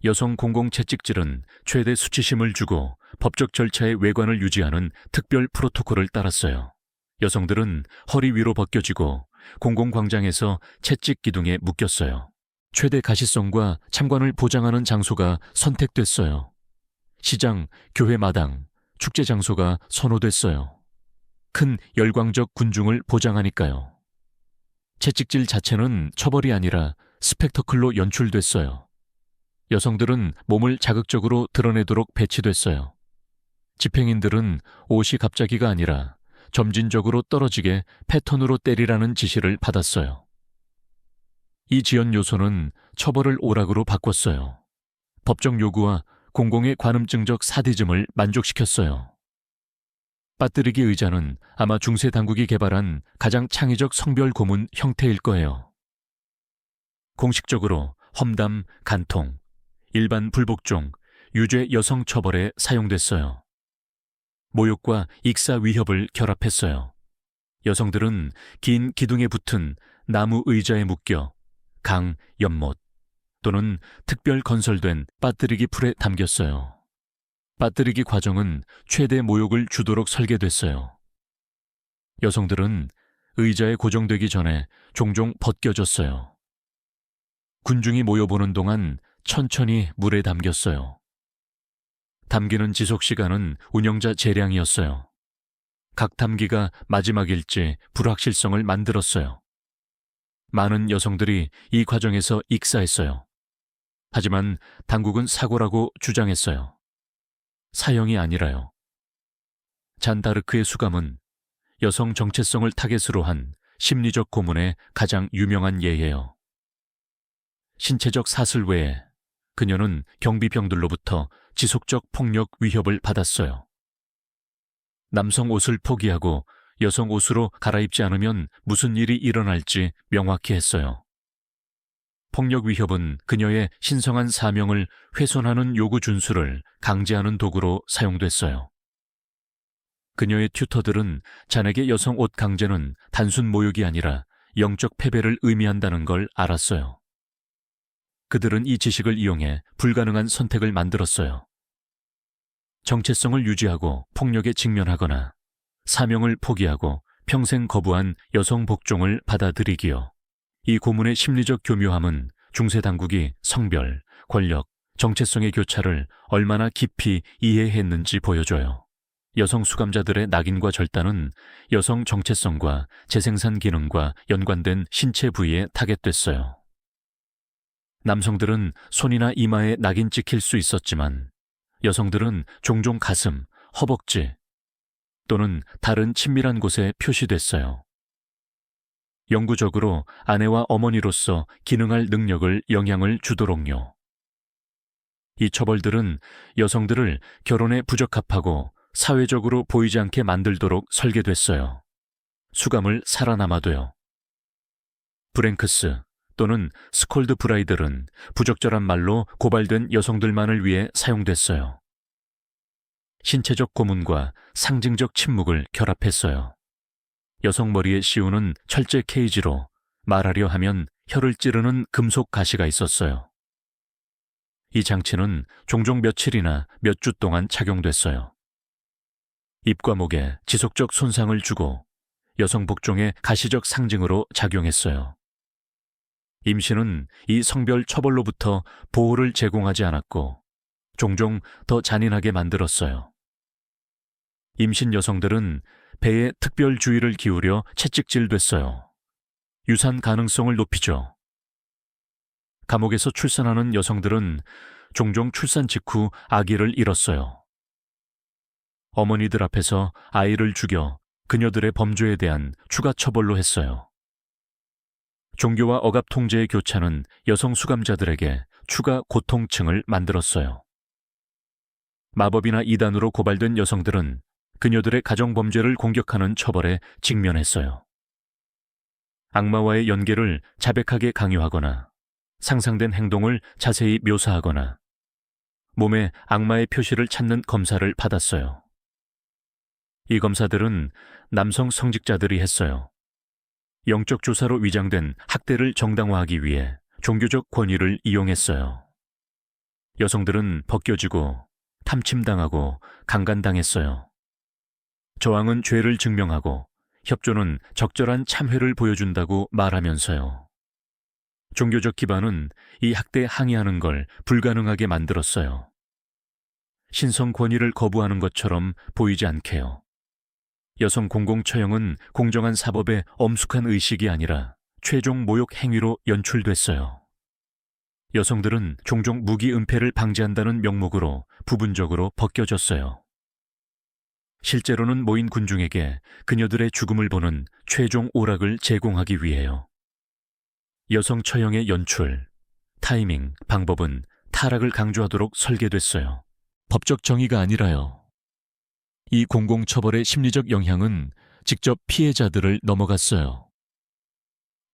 여성 공공채찍질은 최대 수치심을 주고 법적 절차의 외관을 유지하는 특별 프로토콜을 따랐어요. 여성들은 허리 위로 벗겨지고 공공광장에서 채찍 기둥에 묶였어요. 최대 가시성과 참관을 보장하는 장소가 선택됐어요. 시장, 교회 마당, 축제 장소가 선호됐어요. 큰 열광적 군중을 보장하니까요. 채찍질 자체는 처벌이 아니라 스펙터클로 연출됐어요. 여성들은 몸을 자극적으로 드러내도록 배치됐어요. 집행인들은 옷이 갑자기가 아니라 점진적으로 떨어지게 패턴으로 때리라는 지시를 받았어요. 이 지연 요소는 처벌을 오락으로 바꿨어요. 법적 요구와 공공의 관음증적 사디즘을 만족시켰어요. 빠뜨리기 의자는 아마 중세 당국이 개발한 가장 창의적 성별 고문 형태일 거예요. 공식적으로 험담, 간통, 일반 불복종, 유죄 여성 처벌에 사용됐어요. 모욕과 익사 위협을 결합했어요. 여성들은 긴 기둥에 붙은 나무 의자에 묶여 강, 연못 또는 특별 건설된 빠뜨리기 풀에 담겼어요. 빠뜨리기 과정은 최대 모욕을 주도록 설계됐어요. 여성들은 의자에 고정되기 전에 종종 벗겨졌어요. 군중이 모여보는 동안 천천히 물에 담겼어요. 담기는 지속시간은 운영자 재량이었어요. 각 담기가 마지막일지 불확실성을 만들었어요. 많은 여성들이 이 과정에서 익사했어요. 하지만 당국은 사고라고 주장했어요. 사형이 아니라요. 잔다르크의 수감은 여성 정체성을 타겟으로 한 심리적 고문의 가장 유명한 예예요. 신체적 사슬 외에 그녀는 경비병들로부터 지속적 폭력 위협을 받았어요. 남성 옷을 포기하고 여성 옷으로 갈아입지 않으면 무슨 일이 일어날지 명확히 했어요. 폭력 위협은 그녀의 신성한 사명을 훼손하는 요구 준수를 강제하는 도구로 사용됐어요. 그녀의 튜터들은 잔에게 여성 옷 강제는 단순 모욕이 아니라 영적 패배를 의미한다는 걸 알았어요. 그들은 이 지식을 이용해 불가능한 선택을 만들었어요. 정체성을 유지하고 폭력에 직면하거나 사명을 포기하고 평생 거부한 여성 복종을 받아들이기요. 이 고문의 심리적 교묘함은 중세 당국이 성별, 권력, 정체성의 교차를 얼마나 깊이 이해했는지 보여줘요. 여성 수감자들의 낙인과 절단은 여성 정체성과 재생산 기능과 연관된 신체 부위에 타겟됐어요. 남성들은 손이나 이마에 낙인 찍힐 수 있었지만 여성들은 종종 가슴, 허벅지 또는 다른 친밀한 곳에 표시됐어요. 영구적으로 아내와 어머니로서 기능할 능력을 영향을 주도록요. 이 처벌들은 여성들을 결혼에 부적합하고 사회적으로 보이지 않게 만들도록 설계됐어요. 수감을 살아남아도요. 브랭크스 또는 스콜드 브라이들은 부적절한 말로 고발된 여성들만을 위해 사용됐어요. 신체적 고문과 상징적 침묵을 결합했어요. 여성 머리에 씌우는 철제 케이지로 말하려 하면 혀를 찌르는 금속 가시가 있었어요. 이 장치는 종종 며칠이나 몇 주 동안 착용됐어요. 입과 목에 지속적 손상을 주고 여성 복종의 가시적 상징으로 작용했어요. 임신은 이 성별 처벌로부터 보호를 제공하지 않았고 종종 더 잔인하게 만들었어요. 임신 여성들은 배에 특별 주의를 기울여 채찍질됐어요. 유산 가능성을 높이죠. 감옥에서 출산하는 여성들은 종종 출산 직후 아기를 잃었어요. 어머니들 앞에서 아이를 죽여 그녀들의 범죄에 대한 추가 처벌로 했어요. 종교와 억압 통제의 교차는 여성 수감자들에게 추가 고통층을 만들었어요. 마법이나 이단으로 고발된 여성들은 그녀들의 가정범죄를 공격하는 처벌에 직면했어요. 악마와의 연계를 자백하게 강요하거나 상상된 행동을 자세히 묘사하거나 몸에 악마의 표시를 찾는 검사를 받았어요. 이 검사들은 남성 성직자들이 했어요. 영적 조사로 위장된 학대를 정당화하기 위해 종교적 권위를 이용했어요. 여성들은 벗겨지고 탐침당하고 강간당했어요. 저항은 죄를 증명하고 협조는 적절한 참회를 보여준다고 말하면서요. 종교적 기반은 이 학대에 항의하는 걸 불가능하게 만들었어요. 신성 권위를 거부하는 것처럼 보이지 않게요. 여성 공공처형은 공정한 사법의 엄숙한 의식이 아니라 최종 모욕 행위로 연출됐어요. 여성들은 종종 무기 은폐를 방지한다는 명목으로 부분적으로 벗겨졌어요. 실제로는 모인 군중에게 그녀들의 죽음을 보는 최종 오락을 제공하기 위해요. 여성 처형의 연출, 타이밍, 방법은 타락을 강조하도록 설계됐어요. 법적 정의가 아니라요. 이 공공처벌의 심리적 영향은 직접 피해자들을 넘어갔어요.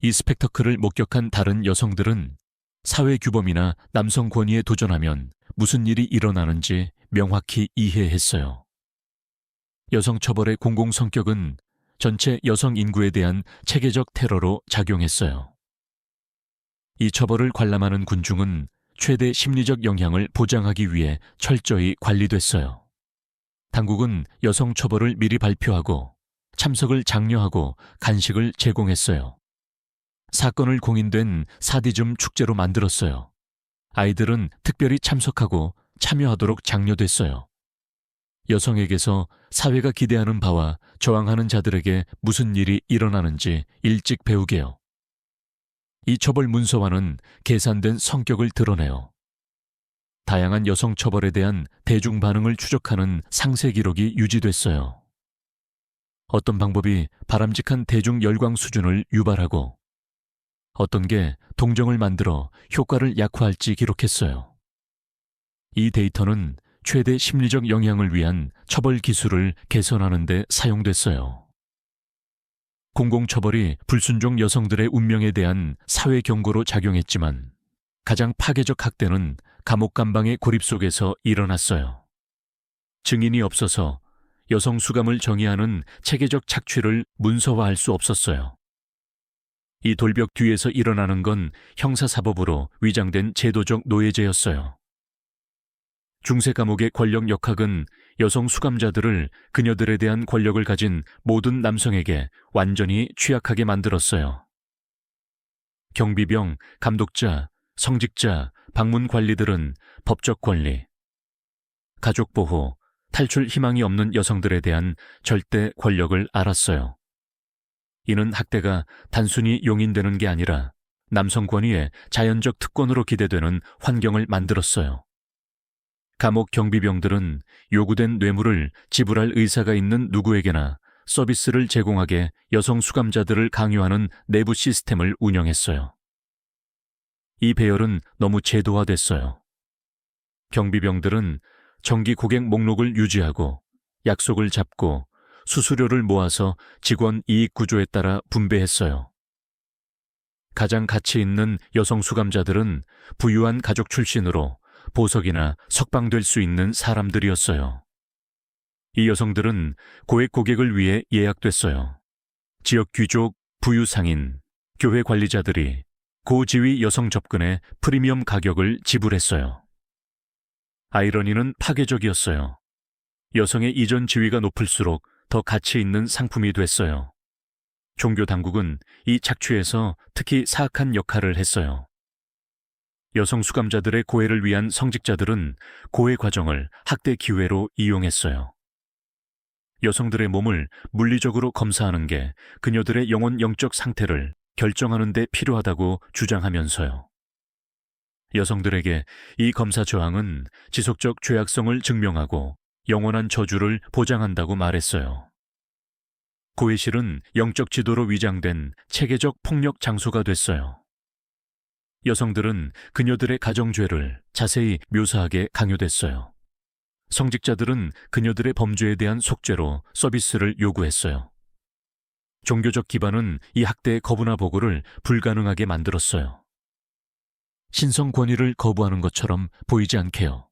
이 스펙터클을 목격한 다른 여성들은 사회규범이나 남성 권위에 도전하면 무슨 일이 일어나는지 명확히 이해했어요. 여성 처벌의 공공 성격은 전체 여성 인구에 대한 체계적 테러로 작용했어요. 이 처벌을 관람하는 군중은 최대 심리적 영향을 보장하기 위해 철저히 관리됐어요. 당국은 여성 처벌을 미리 발표하고 참석을 장려하고 간식을 제공했어요. 사건을 공인된 사디즘 축제로 만들었어요. 아이들은 특별히 참석하고 참여하도록 장려됐어요. 여성에게서 사회가 기대하는 바와 저항하는 자들에게 무슨 일이 일어나는지 일찍 배우게요. 이 처벌 문서화는 계산된 성격을 드러내요. 다양한 여성 처벌에 대한 대중 반응을 추적하는 상세 기록이 유지됐어요. 어떤 방법이 바람직한 대중 열광 수준을 유발하고 어떤 게 동정을 만들어 효과를 약화할지 기록했어요. 이 데이터는 최대 심리적 영향을 위한 처벌 기술을 개선하는 데 사용됐어요. 공공처벌이 불순종 여성들의 운명에 대한 사회 경고로 작용했지만 가장 파괴적 학대는 감옥 감방의 고립 속에서 일어났어요. 증인이 없어서 여성 수감을 정의하는 체계적 착취를 문서화할 수 없었어요. 이 돌벽 뒤에서 일어나는 건 형사사법으로 위장된 제도적 노예제였어요. 중세 감옥의 권력 역학은 여성 수감자들을 그녀들에 대한 권력을 가진 모든 남성에게 완전히 취약하게 만들었어요. 경비병, 감독자, 성직자, 방문 관리들은 법적 권리, 가족보호, 탈출 희망이 없는 여성들에 대한 절대 권력을 알았어요. 이는 학대가 단순히 용인되는 게 아니라 남성 권위의 자연적 특권으로 기대되는 환경을 만들었어요. 감옥 경비병들은 요구된 뇌물을 지불할 의사가 있는 누구에게나 서비스를 제공하게 여성 수감자들을 강요하는 내부 시스템을 운영했어요. 이 배열은 너무 제도화됐어요. 경비병들은 정기 고객 목록을 유지하고 약속을 잡고 수수료를 모아서 직원 이익 구조에 따라 분배했어요. 가장 가치 있는 여성 수감자들은 부유한 가족 출신으로 보석이나 석방될 수 있는 사람들이었어요. 이 여성들은 고액 고객을 위해 예약됐어요. 지역 귀족, 부유 상인, 교회 관리자들이 고지위 여성 접근에 프리미엄 가격을 지불했어요. 아이러니는 파괴적이었어요. 여성의 이전 지위가 높을수록 더 가치 있는 상품이 됐어요. 종교 당국은 이 착취에서 특히 사악한 역할을 했어요. 여성 수감자들의 고해를 위한 성직자들은 고해 과정을 학대 기회로 이용했어요. 여성들의 몸을 물리적으로 검사하는 게 그녀들의 영적 상태를 결정하는 데 필요하다고 주장하면서요. 여성들에게 이 검사 저항은 지속적 죄악성을 증명하고 영원한 저주를 보장한다고 말했어요. 고해실은 영적 지도로 위장된 체계적 폭력 장소가 됐어요. 여성들은 그녀들의 가정죄를 자세히 묘사하게 강요됐어요. 성직자들은 그녀들의 범죄에 대한 속죄로 서비스를 요구했어요. 종교적 기반은 이 학대의 거부나 보고를 불가능하게 만들었어요. 신성 권위를 거부하는 것처럼 보이지 않게요.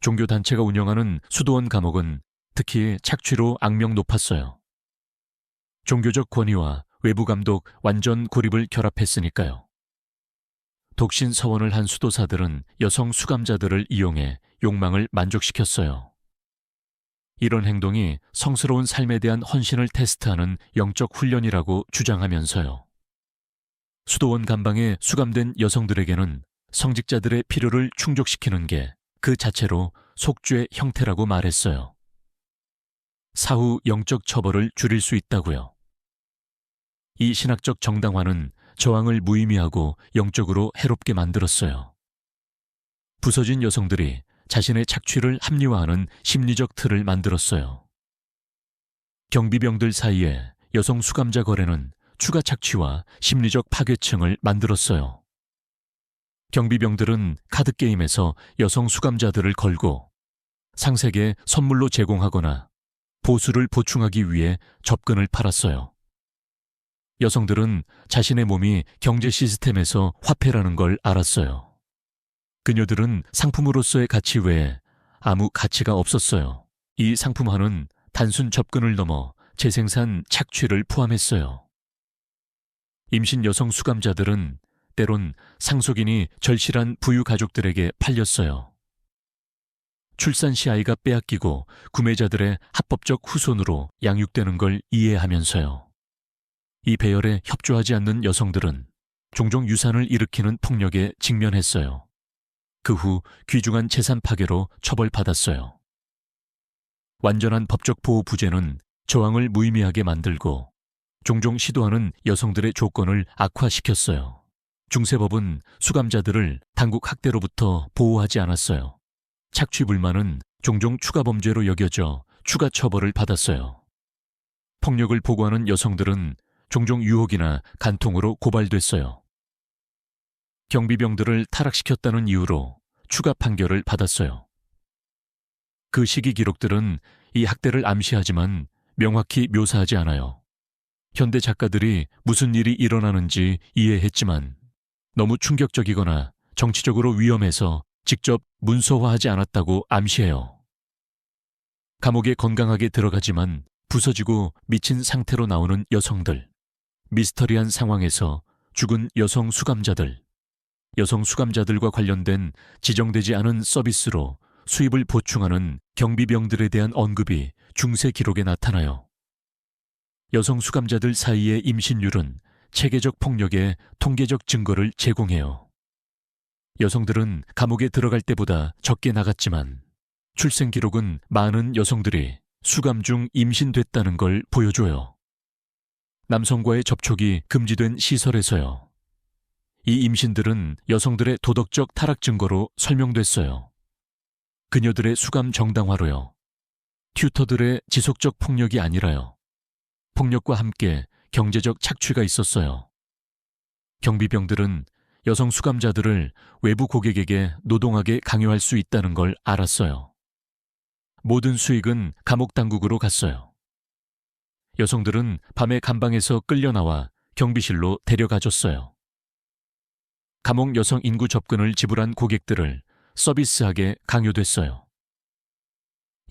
종교단체가 운영하는 수도원 감옥은 특히 착취로 악명 높았어요. 종교적 권위와 외부 감독 완전 고립을 결합했으니까요. 독신 서원을 한 수도사들은 여성 수감자들을 이용해 욕망을 만족시켰어요. 이런 행동이 성스러운 삶에 대한 헌신을 테스트하는 영적 훈련이라고 주장하면서요. 수도원 감방에 수감된 여성들에게는 성직자들의 필요를 충족시키는 게 그 자체로 속죄 형태라고 말했어요. 사후 영적 처벌을 줄일 수 있다고요. 이 신학적 정당화는 저항을 무의미하고 영적으로 해롭게 만들었어요. 부서진 여성들이 자신의 착취를 합리화하는 심리적 틀을 만들었어요. 경비병들 사이에 여성 수감자 거래는 추가 착취와 심리적 파괴층을 만들었어요. 경비병들은 카드게임에서 여성 수감자들을 걸고 상세게 선물로 제공하거나 보수를 보충하기 위해 접근을 팔았어요. 여성들은 자신의 몸이 경제 시스템에서 화폐라는 걸 알았어요. 그녀들은 상품으로서의 가치 외에 아무 가치가 없었어요. 이 상품화는 단순 접근을 넘어 재생산 착취를 포함했어요. 임신 여성 수감자들은 때론 상속인이 절실한 부유 가족들에게 팔렸어요. 출산 시 아이가 빼앗기고 구매자들의 합법적 후손으로 양육되는 걸 이해하면서요. 이 배열에 협조하지 않는 여성들은 종종 유산을 일으키는 폭력에 직면했어요. 그 후 귀중한 재산 파괴로 처벌받았어요. 완전한 법적 보호 부재는 저항을 무의미하게 만들고 종종 시도하는 여성들의 조건을 악화시켰어요. 중세법은 수감자들을 당국 학대로부터 보호하지 않았어요. 착취 불만은 종종 추가 범죄로 여겨져 추가 처벌을 받았어요. 폭력을 보고하는 여성들은 종종 유혹이나 간통으로 고발됐어요. 경비병들을 타락시켰다는 이유로 추가 판결을 받았어요. 그 시기 기록들은 이 학대를 암시하지만 명확히 묘사하지 않아요. 현대 작가들이 무슨 일이 일어나는지 이해했지만 너무 충격적이거나 정치적으로 위험해서 직접 문서화하지 않았다고 암시해요. 감옥에 건강하게 들어가지만 부서지고 미친 상태로 나오는 여성들, 미스터리한 상황에서 죽은 여성 수감자들, 여성 수감자들과 관련된 지정되지 않은 서비스로 수입을 보충하는 경비병들에 대한 언급이 중세 기록에 나타나요. 여성 수감자들 사이의 임신율은 체계적 폭력의 통계적 증거를 제공해요. 여성들은 감옥에 들어갈 때보다 적게 나갔지만 출생 기록은 많은 여성들이 수감 중 임신됐다는 걸 보여줘요. 남성과의 접촉이 금지된 시설에서요. 이 임신들은 여성들의 도덕적 타락 증거로 설명됐어요. 그녀들의 수감 정당화로요. 튜터들의 지속적 폭력이 아니라요. 폭력과 함께 경제적 착취가 있었어요. 경비병들은 여성 수감자들을 외부 고객에게 노동하게 강요할 수 있다는 걸 알았어요. 모든 수익은 감옥 당국으로 갔어요. 여성들은 밤에 감방에서 끌려나와 경비실로 데려가줬어요. 감옥 여성 인구 접근을 지불한 고객들을 서비스하게 강요됐어요.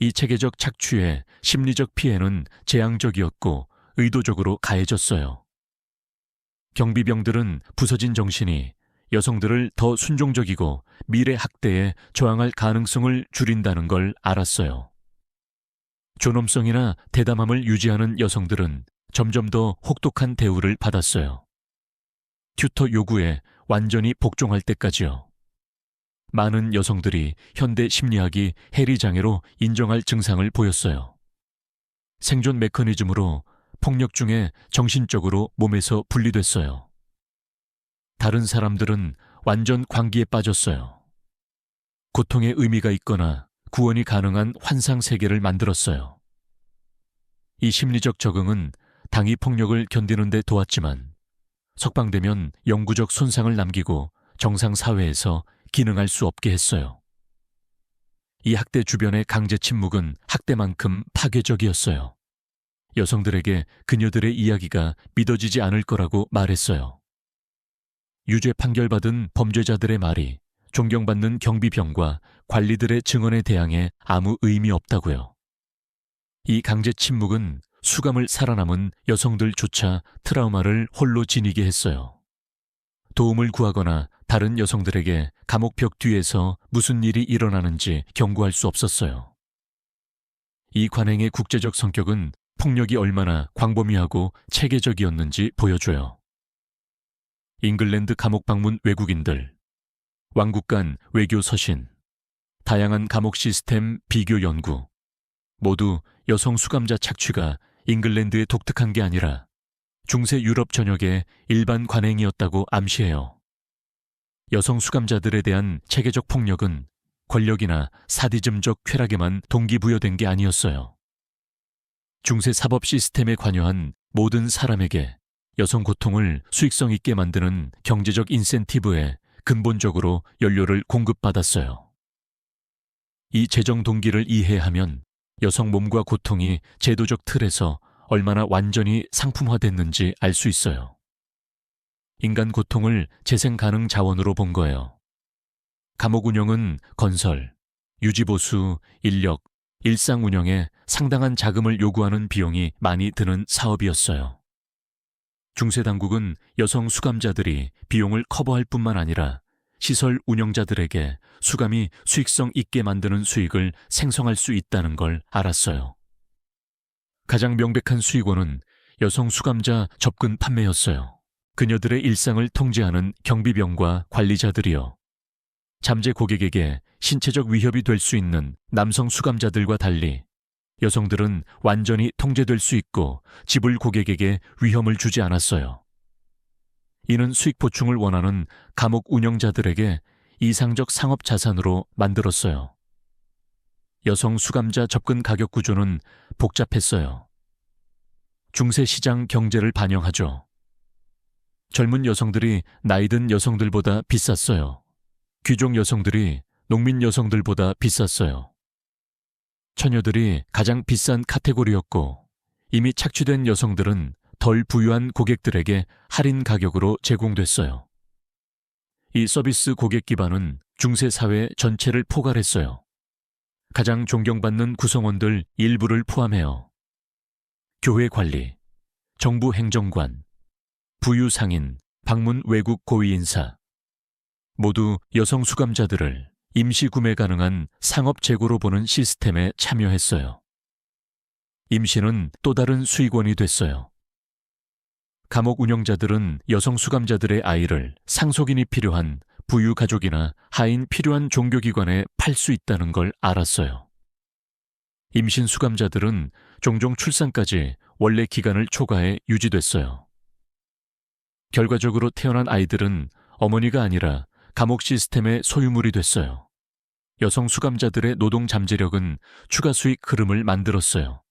이 체계적 착취의 심리적 피해는 재앙적이었고 의도적으로 가해졌어요. 경비병들은 부서진 정신이 여성들을 더 순종적이고 미래 학대에 저항할 가능성을 줄인다는 걸 알았어요. 존엄성이나 대담함을 유지하는 여성들은 점점 더 혹독한 대우를 받았어요. 튜터 요구에 완전히 복종할 때까지요. 많은 여성들이 현대 심리학이 해리장애로 인정할 증상을 보였어요. 생존 메커니즘으로 폭력 중에 정신적으로 몸에서 분리됐어요. 다른 사람들은 완전 광기에 빠졌어요. 고통의 의미가 있거나 구원이 가능한 환상 세계를 만들었어요. 이 심리적 적응은 당위 폭력을 견디는 데 도왔지만 석방되면 영구적 손상을 남기고 정상 사회에서 기능할 수 없게 했어요. 이 학대 주변의 강제 침묵은 학대만큼 파괴적이었어요. 여성들에게 그녀들의 이야기가 믿어지지 않을 거라고 말했어요. 유죄 판결받은 범죄자들의 말이 존경받는 경비병과 관리들의 증언에 대항해 아무 의미 없다고요. 이 강제 침묵은 수감을 살아남은 여성들조차 트라우마를 홀로 지니게 했어요. 도움을 구하거나 다른 여성들에게 감옥 벽 뒤에서 무슨 일이 일어나는지 경고할 수 없었어요. 이 관행의 국제적 성격은 폭력이 얼마나 광범위하고 체계적이었는지 보여줘요. 잉글랜드 감옥 방문 외국인들, 왕국 간 외교 서신, 다양한 감옥 시스템 비교 연구, 모두 여성 수감자 착취가 잉글랜드에 독특한 게 아니라 중세 유럽 전역의 일반 관행이었다고 암시해요. 여성 수감자들에 대한 체계적 폭력은 권력이나 사디즘적 쾌락에만 동기부여된 게 아니었어요. 중세 사법 시스템에 관여한 모든 사람에게 여성 고통을 수익성 있게 만드는 경제적 인센티브에 근본적으로 연료를 공급받았어요. 이 재정 동기를 이해하면 여성 몸과 고통이 제도적 틀에서 얼마나 완전히 상품화됐는지 알 수 있어요. 인간 고통을 재생 가능 자원으로 본 거예요. 감옥 운영은 건설, 유지보수, 인력, 일상 운영에 상당한 자금을 요구하는 비용이 많이 드는 사업이었어요. 중세 당국은 여성 수감자들이 비용을 커버할 뿐만 아니라 시설 운영자들에게 수감이 수익성 있게 만드는 수익을 생성할 수 있다는 걸 알았어요. 가장 명백한 수익원은 여성 수감자 접근 판매였어요. 그녀들의 일상을 통제하는 경비병과 관리자들이요. 잠재 고객에게 신체적 위협이 될 수 있는 남성 수감자들과 달리 여성들은 완전히 통제될 수 있고 지불 고객에게 위험을 주지 않았어요. 이는 수익 보충을 원하는 감옥 운영자들에게 이상적 상업 자산으로 만들었어요. 여성 수감자 접근 가격 구조는 복잡했어요. 중세 시장 경제를 반영하죠. 젊은 여성들이 나이든 여성들보다 비쌌어요. 귀족 여성들이 농민 여성들보다 비쌌어요. 처녀들이 가장 비싼 카테고리였고 이미 착취된 여성들은 덜 부유한 고객들에게 할인 가격으로 제공됐어요. 이 서비스 고객 기반은 중세 사회 전체를 포괄했어요. 가장 존경받는 구성원들 일부를 포함해요. 교회 관리, 정부 행정관, 부유 상인, 방문 외국 고위 인사, 모두 여성 수감자들을 임시 구매 가능한 상업 재고로 보는 시스템에 참여했어요. 임시는 또 다른 수익원이 됐어요. 감옥 운영자들은 여성 수감자들의 아이를 상속인이 필요한 부유 가족이나 하인 필요한 종교기관에 팔 수 있다는 걸 알았어요. 임신 수감자들은 종종 출산까지 원래 기간을 초과해 유지됐어요. 결과적으로 태어난 아이들은 어머니가 아니라 감옥 시스템의 소유물이 됐어요. 여성 수감자들의 노동 잠재력은 추가 수익 흐름을 만들었어요.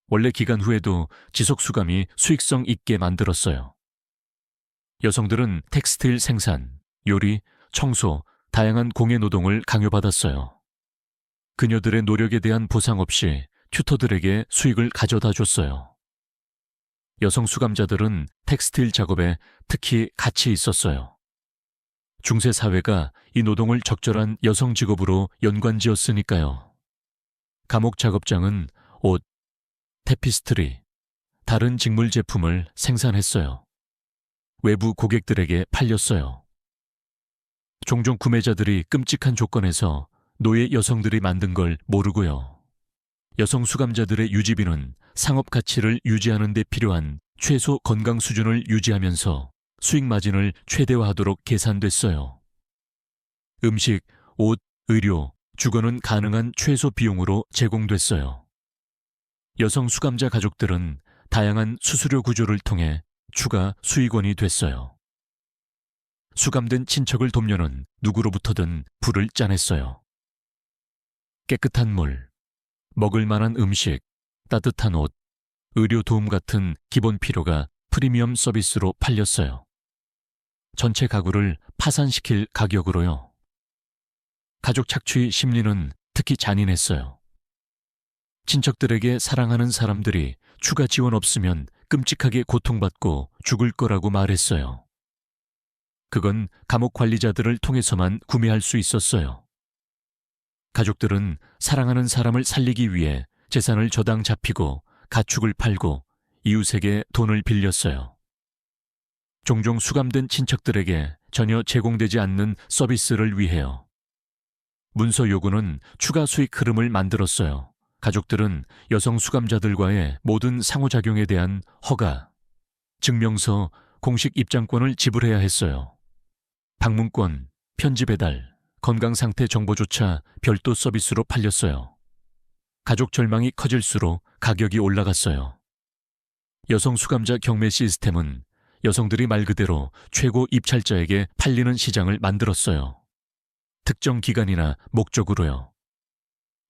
원래 기간 후에도 지속 수감이 수익성 있게 만들었어요. 여성들은 텍스타일 생산, 요리, 청소, 다양한 공예 노동을 강요받았어요. 그녀들의 노력에 대한 보상 없이 튜터들에게 수익을 가져다 줬어요. 여성 수감자들은 텍스타일 작업에 특히 가치 있었어요. 중세 사회가 이 노동을 적절한 여성 직업으로 연관지었으니까요. 감옥 작업장은 옷, 테피스트리, 다른 직물 제품을 생산했어요. 외부 고객들에게 팔렸어요. 종종 구매자들이 끔찍한 조건에서 노예 여성들이 만든 걸 모르고요. 여성 수감자들의 유지비는 상업 가치를 유지하는 데 필요한 최소 건강 수준을 유지하면서 수익 마진을 최대화하도록 계산됐어요. 음식, 옷, 의료, 주거는 가능한 최소 비용으로 제공됐어요. 여성 수감자 가족들은 다양한 수수료 구조를 통해 추가 수익원이 됐어요. 수감된 친척을 돕려는 누구로부터든 불을 짜냈어요. 깨끗한 물, 먹을 만한 음식, 따뜻한 옷, 의료 도움 같은 기본 필요가 프리미엄 서비스로 팔렸어요. 전체 가구를 파산시킬 가격으로요. 가족 착취 심리는 특히 잔인했어요. 친척들에게 사랑하는 사람들이 추가 지원 없으면 끔찍하게 고통받고 죽을 거라고 말했어요. 그건 감옥 관리자들을 통해서만 구매할 수 있었어요. 가족들은 사랑하는 사람을 살리기 위해 재산을 저당 잡히고 가축을 팔고 이웃에게 돈을 빌렸어요. 종종 수감된 친척들에게 전혀 제공되지 않는 서비스를 위해요. 문서 요구는 추가 수익 흐름을 만들었어요. 가족들은 여성 수감자들과의 모든 상호작용에 대한 허가, 증명서, 공식 입장권을 지불해야 했어요. 방문권, 편지 배달, 건강상태 정보조차 별도 서비스로 팔렸어요. 가족 절망이 커질수록 가격이 올라갔어요. 여성 수감자 경매 시스템은 여성들이 말 그대로 최고 입찰자에게 팔리는 시장을 만들었어요. 특정 기간이나 목적으로요.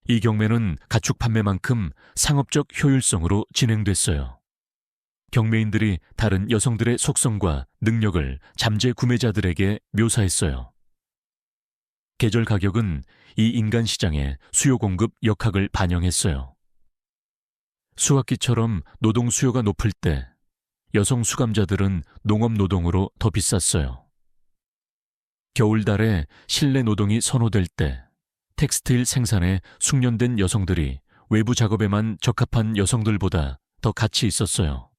이 경매는 가축 판매만큼 상업적 효율성으로 진행됐어요. 경매인들이 다른 여성들의 속성과 능력을 잠재 구매자들에게 묘사했어요. 계절 가격은 이 인간 시장의 수요 공급 역학을 반영했어요. 수확기처럼 노동 수요가 높을 때 여성 수감자들은 농업 노동으로 더 비쌌어요. 겨울달에 실내 노동이 선호될 때 텍스타일 생산에 숙련된 여성들이 외부 작업에만 적합한 여성들보다 더 가치 있었어요.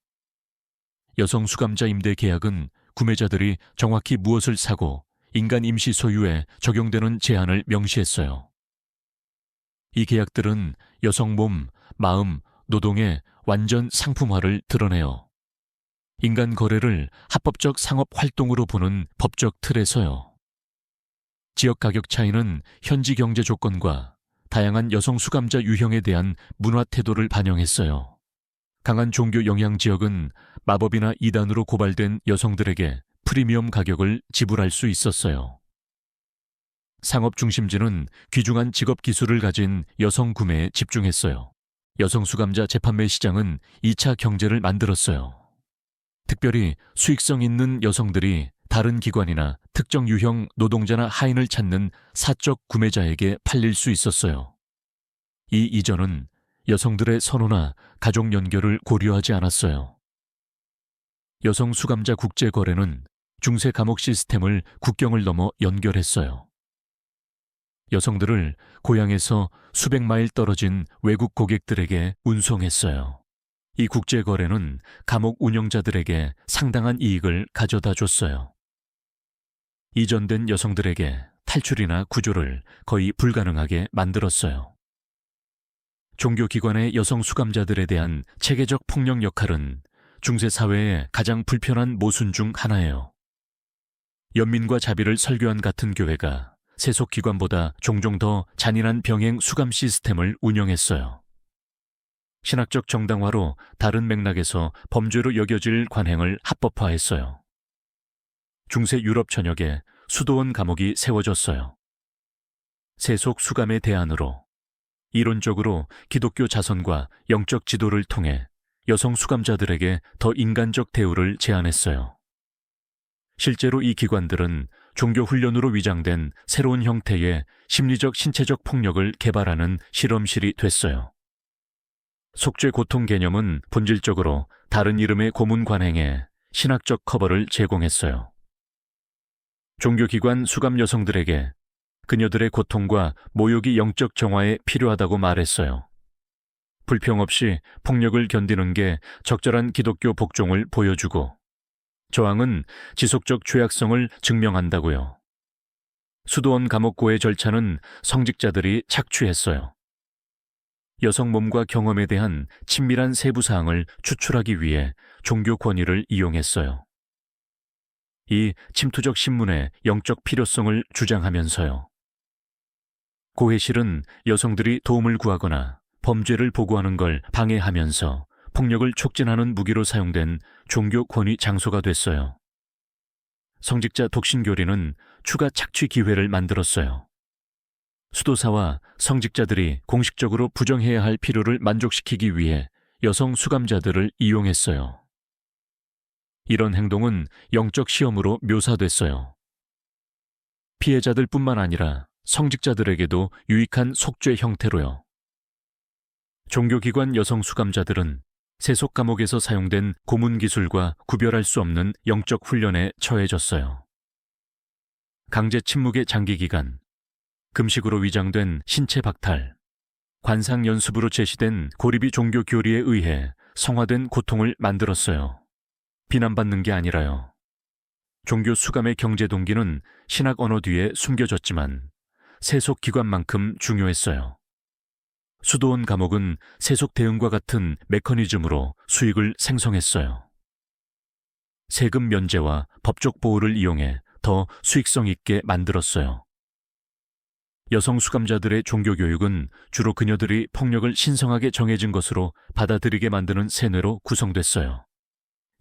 여성 수감자 임대 계약은 구매자들이 정확히 무엇을 사고 인간 임시 소유에 적용되는 제한을 명시했어요. 이 계약들은 여성 몸, 마음, 노동의 완전 상품화를 드러내요. 인간 거래를 합법적 상업 활동으로 보는 법적 틀에서요. 지역 가격 차이는 현지 경제 조건과 다양한 여성 수감자 유형에 대한 문화 태도를 반영했어요. 강한 종교 영향 지역은 마법이나 이단으로 고발된 여성들에게 프리미엄 가격을 지불할 수 있었어요. 상업 중심지는 귀중한 직업 기술을 가진 여성 구매에 집중했어요. 여성 수감자 재판매 시장은 2차 경제를 만들었어요. 특별히 수익성 있는 여성들이 다른 기관이나 특정 유형 노동자나 하인을 찾는 사적 구매자에게 팔릴 수 있었어요. 이 이전은 여성들의 선호나 가족 연결을 고려하지 않았어요. 여성 수감자 국제 거래는 중세 감옥 시스템을 국경을 넘어 연결했어요. 여성들을 고향에서 수백 마일 떨어진 외국 고객들에게 운송했어요. 이 국제 거래는 감옥 운영자들에게 상당한 이익을 가져다 줬어요. 이전된 여성들에게 탈출이나 구조를 거의 불가능하게 만들었어요. 종교기관의 여성 수감자들에 대한 체계적 폭력 역할은 중세 사회의 가장 불편한 모순 중 하나예요. 연민과 자비를 설교한 같은 교회가 세속기관보다 종종 더 잔인한 병행 수감 시스템을 운영했어요. 신학적 정당화로 다른 맥락에서 범죄로 여겨질 관행을 합법화했어요. 중세 유럽 전역에 수도원 감옥이 세워졌어요. 세속 수감의 대안으로 이론적으로 기독교 자선과 영적 지도를 통해 여성 수감자들에게 더 인간적 대우를 제안했어요. 실제로 이 기관들은 종교 훈련으로 위장된 새로운 형태의 심리적 신체적 폭력을 개발하는 실험실이 됐어요. 속죄 고통 개념은 본질적으로 다른 이름의 고문 관행에 신학적 커버를 제공했어요. 종교기관 수감 여성들에게 그녀들의 고통과 모욕이 영적 정화에 필요하다고 말했어요. 불평 없이 폭력을 견디는 게 적절한 기독교 복종을 보여주고 저항은 지속적 죄악성을 증명한다고요. 수도원 감옥고의 절차는 성직자들이 착취했어요. 여성 몸과 경험에 대한 친밀한 세부 사항을 추출하기 위해 종교 권위를 이용했어요. 이 침투적 신문의 영적 필요성을 주장하면서요. 고해실은 여성들이 도움을 구하거나 범죄를 보고하는 걸 방해하면서 폭력을 촉진하는 무기로 사용된 종교 권위 장소가 됐어요. 성직자 독신교리는 추가 착취 기회를 만들었어요. 수도사와 성직자들이 공식적으로 부정해야 할 필요를 만족시키기 위해 여성 수감자들을 이용했어요. 이런 행동은 영적 시험으로 묘사됐어요. 피해자들뿐만 아니라 성직자들에게도 유익한 속죄 형태로요. 종교기관 여성 수감자들은 세속 감옥에서 사용된 고문 기술과 구별할 수 없는 영적 훈련에 처해졌어요. 강제 침묵의 장기 기간, 금식으로 위장된 신체 박탈, 관상 연습으로 제시된 고리비 종교 교리에 의해 성화된 고통을 만들었어요. 비난받는 게 아니라요. 종교 수감의 경제 동기는 신학 언어 뒤에 숨겨졌지만 세속 기관만큼 중요했어요. 수도원 감옥은 세속 대응과 같은 메커니즘으로 수익을 생성했어요. 세금 면제와 법적 보호를 이용해 더 수익성 있게 만들었어요. 여성 수감자들의 종교교육은 주로 그녀들이 폭력을 신성하게 정해진 것으로 받아들이게 만드는 세뇌로 구성됐어요.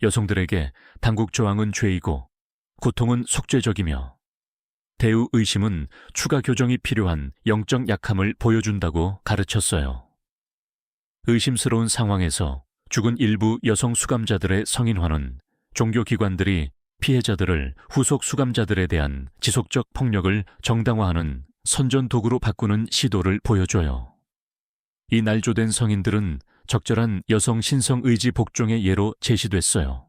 여성들에게 당국 저항은 죄이고 고통은 속죄적이며 대우 의심은 추가 교정이 필요한 영적 약함을 보여준다고 가르쳤어요. 의심스러운 상황에서 죽은 일부 여성 수감자들의 성인화는 종교기관들이 피해자들을 후속 수감자들에 대한 지속적 폭력을 정당화하는 선전 도구로 바꾸는 시도를 보여줘요. 이 날조된 성인들은 적절한 여성 신성 의지 복종의 예로 제시됐어요.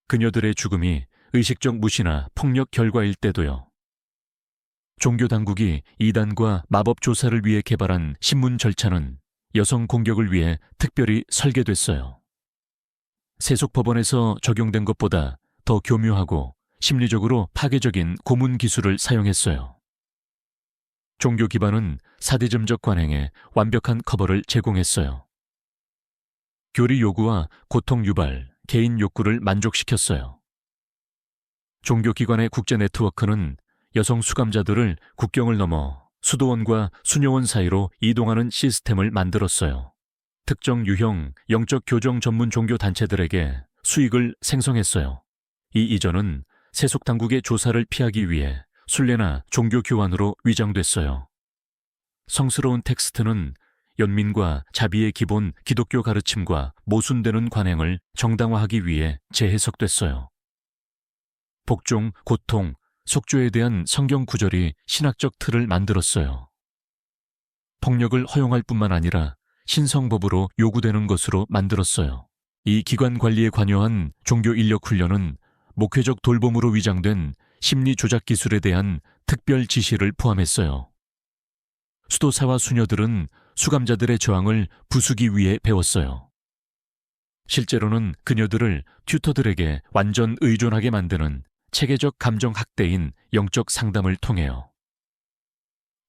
그녀들의 죽음이 의식적 무시나 폭력 결과일 때도요. 종교당국이 이단과 마법 조사를 위해 개발한 신문 절차는 여성 공격을 위해 특별히 설계됐어요. 세속법원에서 적용된 것보다 더 교묘하고 심리적으로 파괴적인 고문 기술을 사용했어요. 종교 기반은 사디즘적 관행에 완벽한 커버를 제공했어요. 교리 요구와 고통 유발, 개인 욕구를 만족시켰어요. 종교기관의 국제 네트워크는 여성 수감자들을 국경을 넘어 수도원과 수녀원 사이로 이동하는 시스템을 만들었어요. 특정 유형, 영적 교정 전문 종교 단체들에게 수익을 생성했어요. 이 이전은 세속 당국의 조사를 피하기 위해 순례나 종교 교환으로 위장됐어요. 성스러운 텍스트는 연민과 자비의 기본 기독교 가르침과 모순되는 관행을 정당화하기 위해 재해석됐어요. 복종, 고통, 속죄에 대한 성경 구절이 신학적 틀을 만들었어요. 폭력을 허용할 뿐만 아니라 신성법으로 요구되는 것으로 만들었어요. 이 기관 관리에 관여한 종교 인력 훈련은 목회적 돌봄으로 위장된 심리 조작 기술에 대한 특별 지시를 포함했어요. 수도사와 수녀들은 수감자들의 저항을 부수기 위해 배웠어요. 실제로는 그녀들을 튜터들에게 완전 의존하게 만드는 체계적 감정 학대인 영적 상담을 통해요.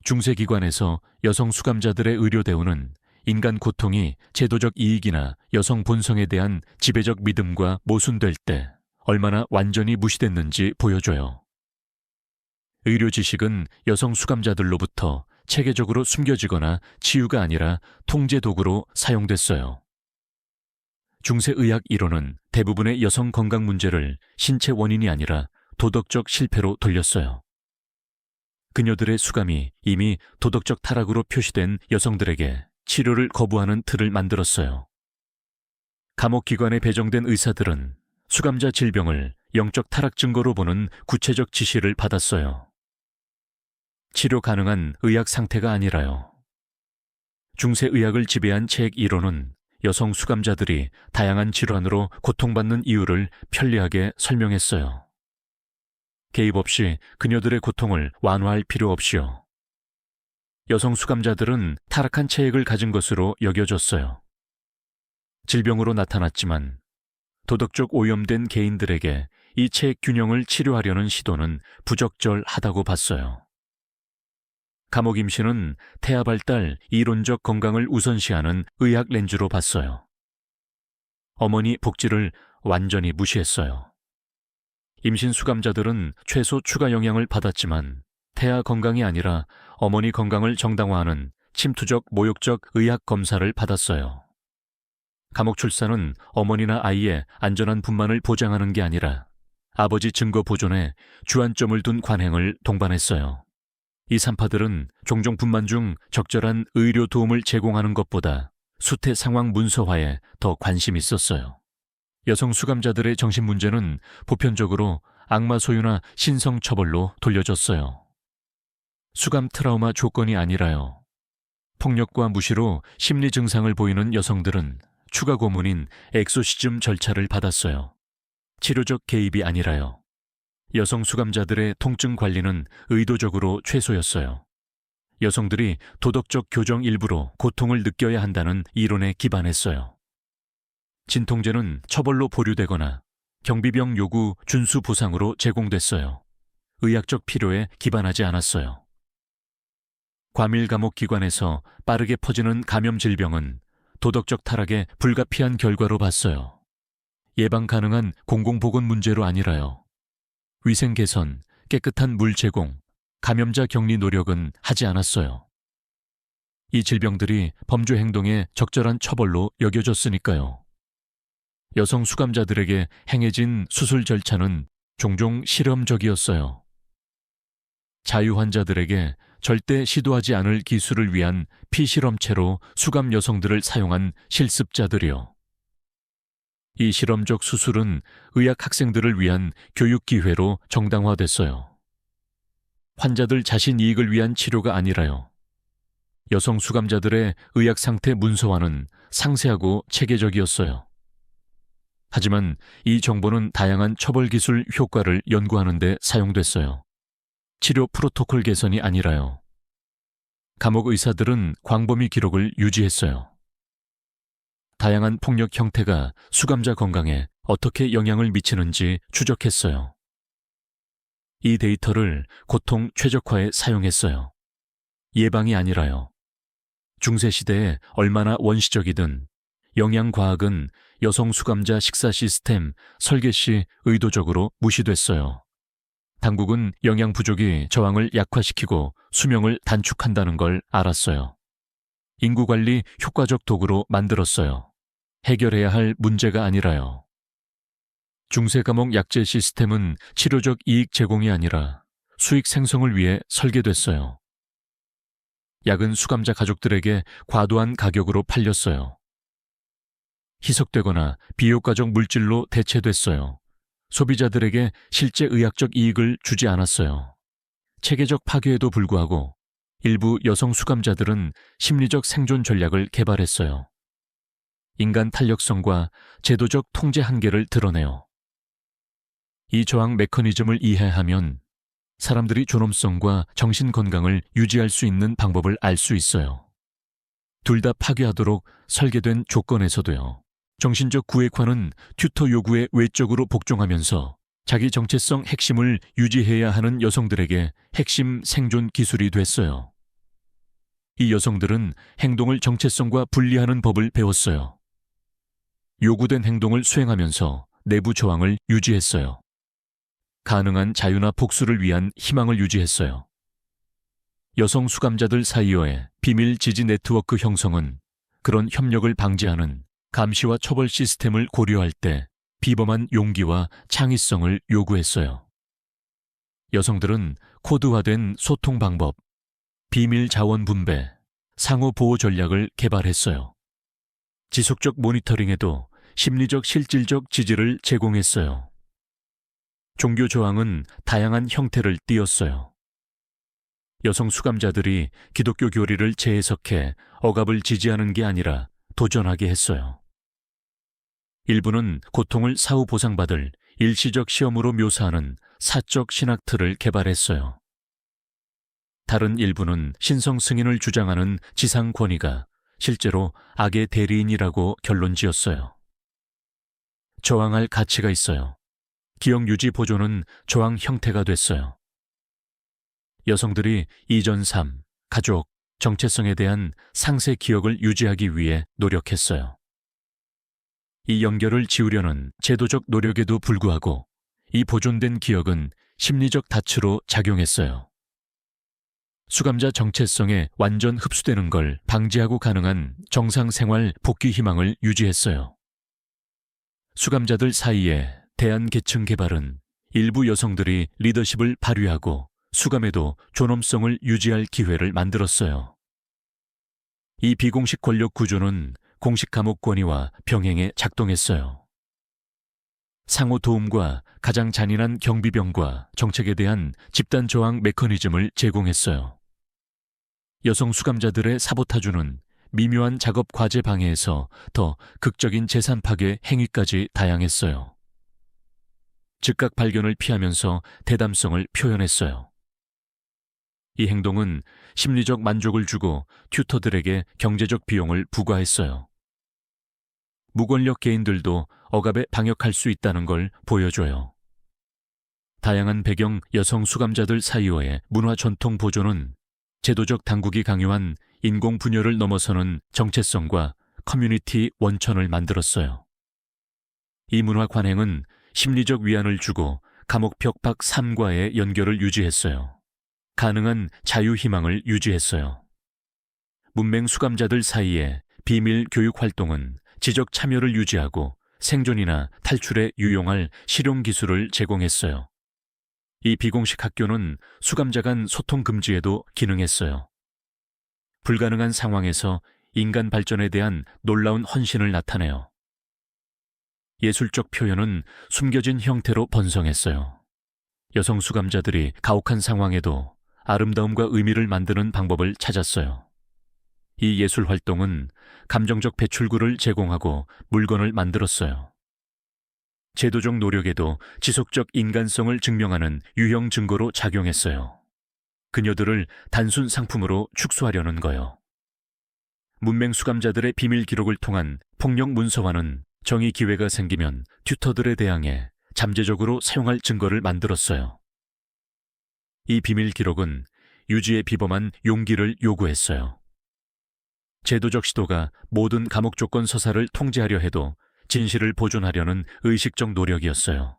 중세기관에서 여성 수감자들의 의료 대우는 인간 고통이 제도적 이익이나 여성 본성에 대한 지배적 믿음과 모순될 때 얼마나 완전히 무시됐는지 보여줘요. 의료 지식은 여성 수감자들로부터 체계적으로 숨겨지거나 치유가 아니라 통제 도구로 사용됐어요. 중세의학 이론은 대부분의 여성 건강 문제를 신체 원인이 아니라 도덕적 실패로 돌렸어요. 그녀들의 수감이 이미 도덕적 타락으로 표시된 여성들에게 치료를 거부하는 틀을 만들었어요. 감옥기관에 배정된 의사들은 수감자 질병을 영적 타락 증거로 보는 구체적 지시를 받았어요. 치료 가능한 의학 상태가 아니라요. 중세의학을 지배한 책 이론은 여성 수감자들이 다양한 질환으로 고통받는 이유를 편리하게 설명했어요. 개입 없이 그녀들의 고통을 완화할 필요 없이요. 여성 수감자들은 타락한 체액을 가진 것으로 여겨졌어요. 질병으로 나타났지만 도덕적 오염된 개인들에게 이 체액 균형을 치료하려는 시도는 부적절하다고 봤어요. 감옥 임신은 태아 발달, 이론적 건강을 우선시하는 의학 렌즈로 봤어요. 어머니 복지를 완전히 무시했어요. 임신 수감자들은 최소 추가 영향을 받았지만 태아 건강이 아니라 어머니 건강을 정당화하는 침투적 모욕적 의학 검사를 받았어요. 감옥 출산은 어머니나 아이의 안전한 분만을 보장하는 게 아니라 아버지 증거 보존에 주안점을 둔 관행을 동반했어요. 이 산파들은 종종 분만 중 적절한 의료 도움을 제공하는 것보다 수태 상황 문서화에 더 관심이 있었어요. 여성 수감자들의 정신 문제는 보편적으로 악마 소유나 신성 처벌로 돌려졌어요. 수감 트라우마 조건이 아니라요. 폭력과 무시로 심리 증상을 보이는 여성들은 추가 고문인 엑소시즘 절차를 받았어요. 치료적 개입이 아니라요. 여성 수감자들의 통증 관리는 의도적으로 최소였어요. 여성들이 도덕적 교정 일부로 고통을 느껴야 한다는 이론에 기반했어요. 진통제는 처벌로 보류되거나 경비병 요구 준수 보상으로 제공됐어요. 의학적 필요에 기반하지 않았어요. 과밀 감옥 기관에서 빠르게 퍼지는 감염 질병은 도덕적 타락에 불가피한 결과로 봤어요. 예방 가능한 공공보건 문제로 아니라요. 위생 개선, 깨끗한 물 제공, 감염자 격리 노력은 하지 않았어요. 이 질병들이 범죄 행동의 적절한 처벌로 여겨졌으니까요. 여성 수감자들에게 행해진 수술 절차는 종종 실험적이었어요. 자유 환자들에게 절대 시도하지 않을 기술을 위한 피실험체로 수감 여성들을 사용한 실습자들이요. 이 실험적 수술은 의학 학생들을 위한 교육 기회로 정당화됐어요. 환자들 자신 이익을 위한 치료가 아니라요. 여성 수감자들의 의학 상태 문서화는 상세하고 체계적이었어요. 하지만 이 정보는 다양한 처벌 기술 효과를 연구하는 데 사용됐어요. 치료 프로토콜 개선이 아니라요. 감옥 의사들은 광범위 기록을 유지했어요. 다양한 폭력 형태가 수감자 건강에 어떻게 영향을 미치는지 추적했어요. 이 데이터를 고통 최적화에 사용했어요. 예방이 아니라요. 중세시대에 얼마나 원시적이든 영양과학은 여성 수감자 식사 시스템 설계 시 의도적으로 무시됐어요. 당국은 영양 부족이 저항을 약화시키고 수명을 단축한다는 걸 알았어요. 인구관리 효과적 도구로 만들었어요. 해결해야 할 문제가 아니라요. 중세감옥 약제 시스템은 치료적 이익 제공이 아니라 수익 생성을 위해 설계됐어요. 약은 수감자 가족들에게 과도한 가격으로 팔렸어요. 희석되거나 비효과적 물질로 대체됐어요. 소비자들에게 실제 의학적 이익을 주지 않았어요. 체계적 파괴에도 불구하고 일부 여성 수감자들은 심리적 생존 전략을 개발했어요. 인간 탄력성과 제도적 통제 한계를 드러내요. 이 저항 메커니즘을 이해하면 사람들이 존엄성과 정신 건강을 유지할 수 있는 방법을 알 수 있어요. 둘 다 파괴하도록 설계된 조건에서도요. 정신적 구획화는 튜터 요구에 외적으로 복종하면서 자기 정체성 핵심을 유지해야 하는 여성들에게 핵심 생존 기술이 됐어요. 이 여성들은 행동을 정체성과 분리하는 법을 배웠어요. 요구된 행동을 수행하면서 내부 저항을 유지했어요. 가능한 자유나 복수를 위한 희망을 유지했어요. 여성 수감자들 사이의 비밀 지지 네트워크 형성은 그런 협력을 방지하는 감시와 처벌 시스템을 고려할 때 비범한 용기와 창의성을 요구했어요. 여성들은 코드화된 소통 방법, 비밀 자원 분배, 상호 보호 전략을 개발했어요. 지속적 모니터링에도 심리적 실질적 지지를 제공했어요. 종교 저항은 다양한 형태를 띠었어요. 여성 수감자들이 기독교 교리를 재해석해 억압을 지지하는 게 아니라 도전하게 했어요. 일부는 고통을 사후 보상받을 일시적 시험으로 묘사하는 사적 신학틀을 개발했어요. 다른 일부는 신성 승인을 주장하는 지상 권위가 실제로 악의 대리인이라고 결론 지었어요. 저항할 가치가 있어요. 기억 유지 보존은 저항 형태가 됐어요. 여성들이 이전 삶, 가족, 정체성에 대한 상세 기억을 유지하기 위해 노력했어요. 이 연결을 지우려는 제도적 노력에도 불구하고 이 보존된 기억은 심리적 닻으로 작용했어요. 수감자 정체성에 완전 흡수되는 걸 방지하고 가능한 정상 생활 복귀 희망을 유지했어요. 수감자들 사이에 대안계층 개발은 일부 여성들이 리더십을 발휘하고 수감에도 존엄성을 유지할 기회를 만들었어요. 이 비공식 권력 구조는 공식 감옥 권위와 병행해 작동했어요. 상호 도움과 가장 잔인한 경비병과 정책에 대한 집단 저항 메커니즘을 제공했어요. 여성 수감자들의 사보타주는 미묘한 작업 과제 방해에서 더 극적인 재산 파괴 행위까지 다양했어요. 즉각 발견을 피하면서 대담성을 표현했어요. 이 행동은 심리적 만족을 주고 튜터들에게 경제적 비용을 부과했어요. 무권력 개인들도 억압에 방역할 수 있다는 걸 보여줘요. 다양한 배경 여성 수감자들 사이와의 문화 전통 보존은 제도적 당국이 강요한 인공 분열을 넘어서는 정체성과 커뮤니티 원천을 만들었어요. 이 문화 관행은 심리적 위안을 주고 감옥 벽박 삶과의 연결을 유지했어요. 가능한 자유희망을 유지했어요. 문맹 수감자들 사이의 비밀 교육 활동은 지적 참여를 유지하고 생존이나 탈출에 유용할 실용 기술을 제공했어요. 이 비공식 학교는 수감자 간 소통 금지에도 기능했어요. 불가능한 상황에서 인간 발전에 대한 놀라운 헌신을 나타내요. 예술적 표현은 숨겨진 형태로 번성했어요. 여성 수감자들이 가혹한 상황에도 아름다움과 의미를 만드는 방법을 찾았어요. 이 예술 활동은 감정적 배출구를 제공하고 물건을 만들었어요. 제도적 노력에도 지속적 인간성을 증명하는 유형 증거로 작용했어요. 그녀들을 단순 상품으로 축소하려는 거요. 문맹 수감자들의 비밀 기록을 통한 폭력 문서화는 정의 기회가 생기면 튜터들에 대항해 잠재적으로 사용할 증거를 만들었어요. 이 비밀 기록은 유지의 비범한 용기를 요구했어요. 제도적 시도가 모든 감옥 조건 서사를 통제하려 해도 진실을 보존하려는 의식적 노력이었어요.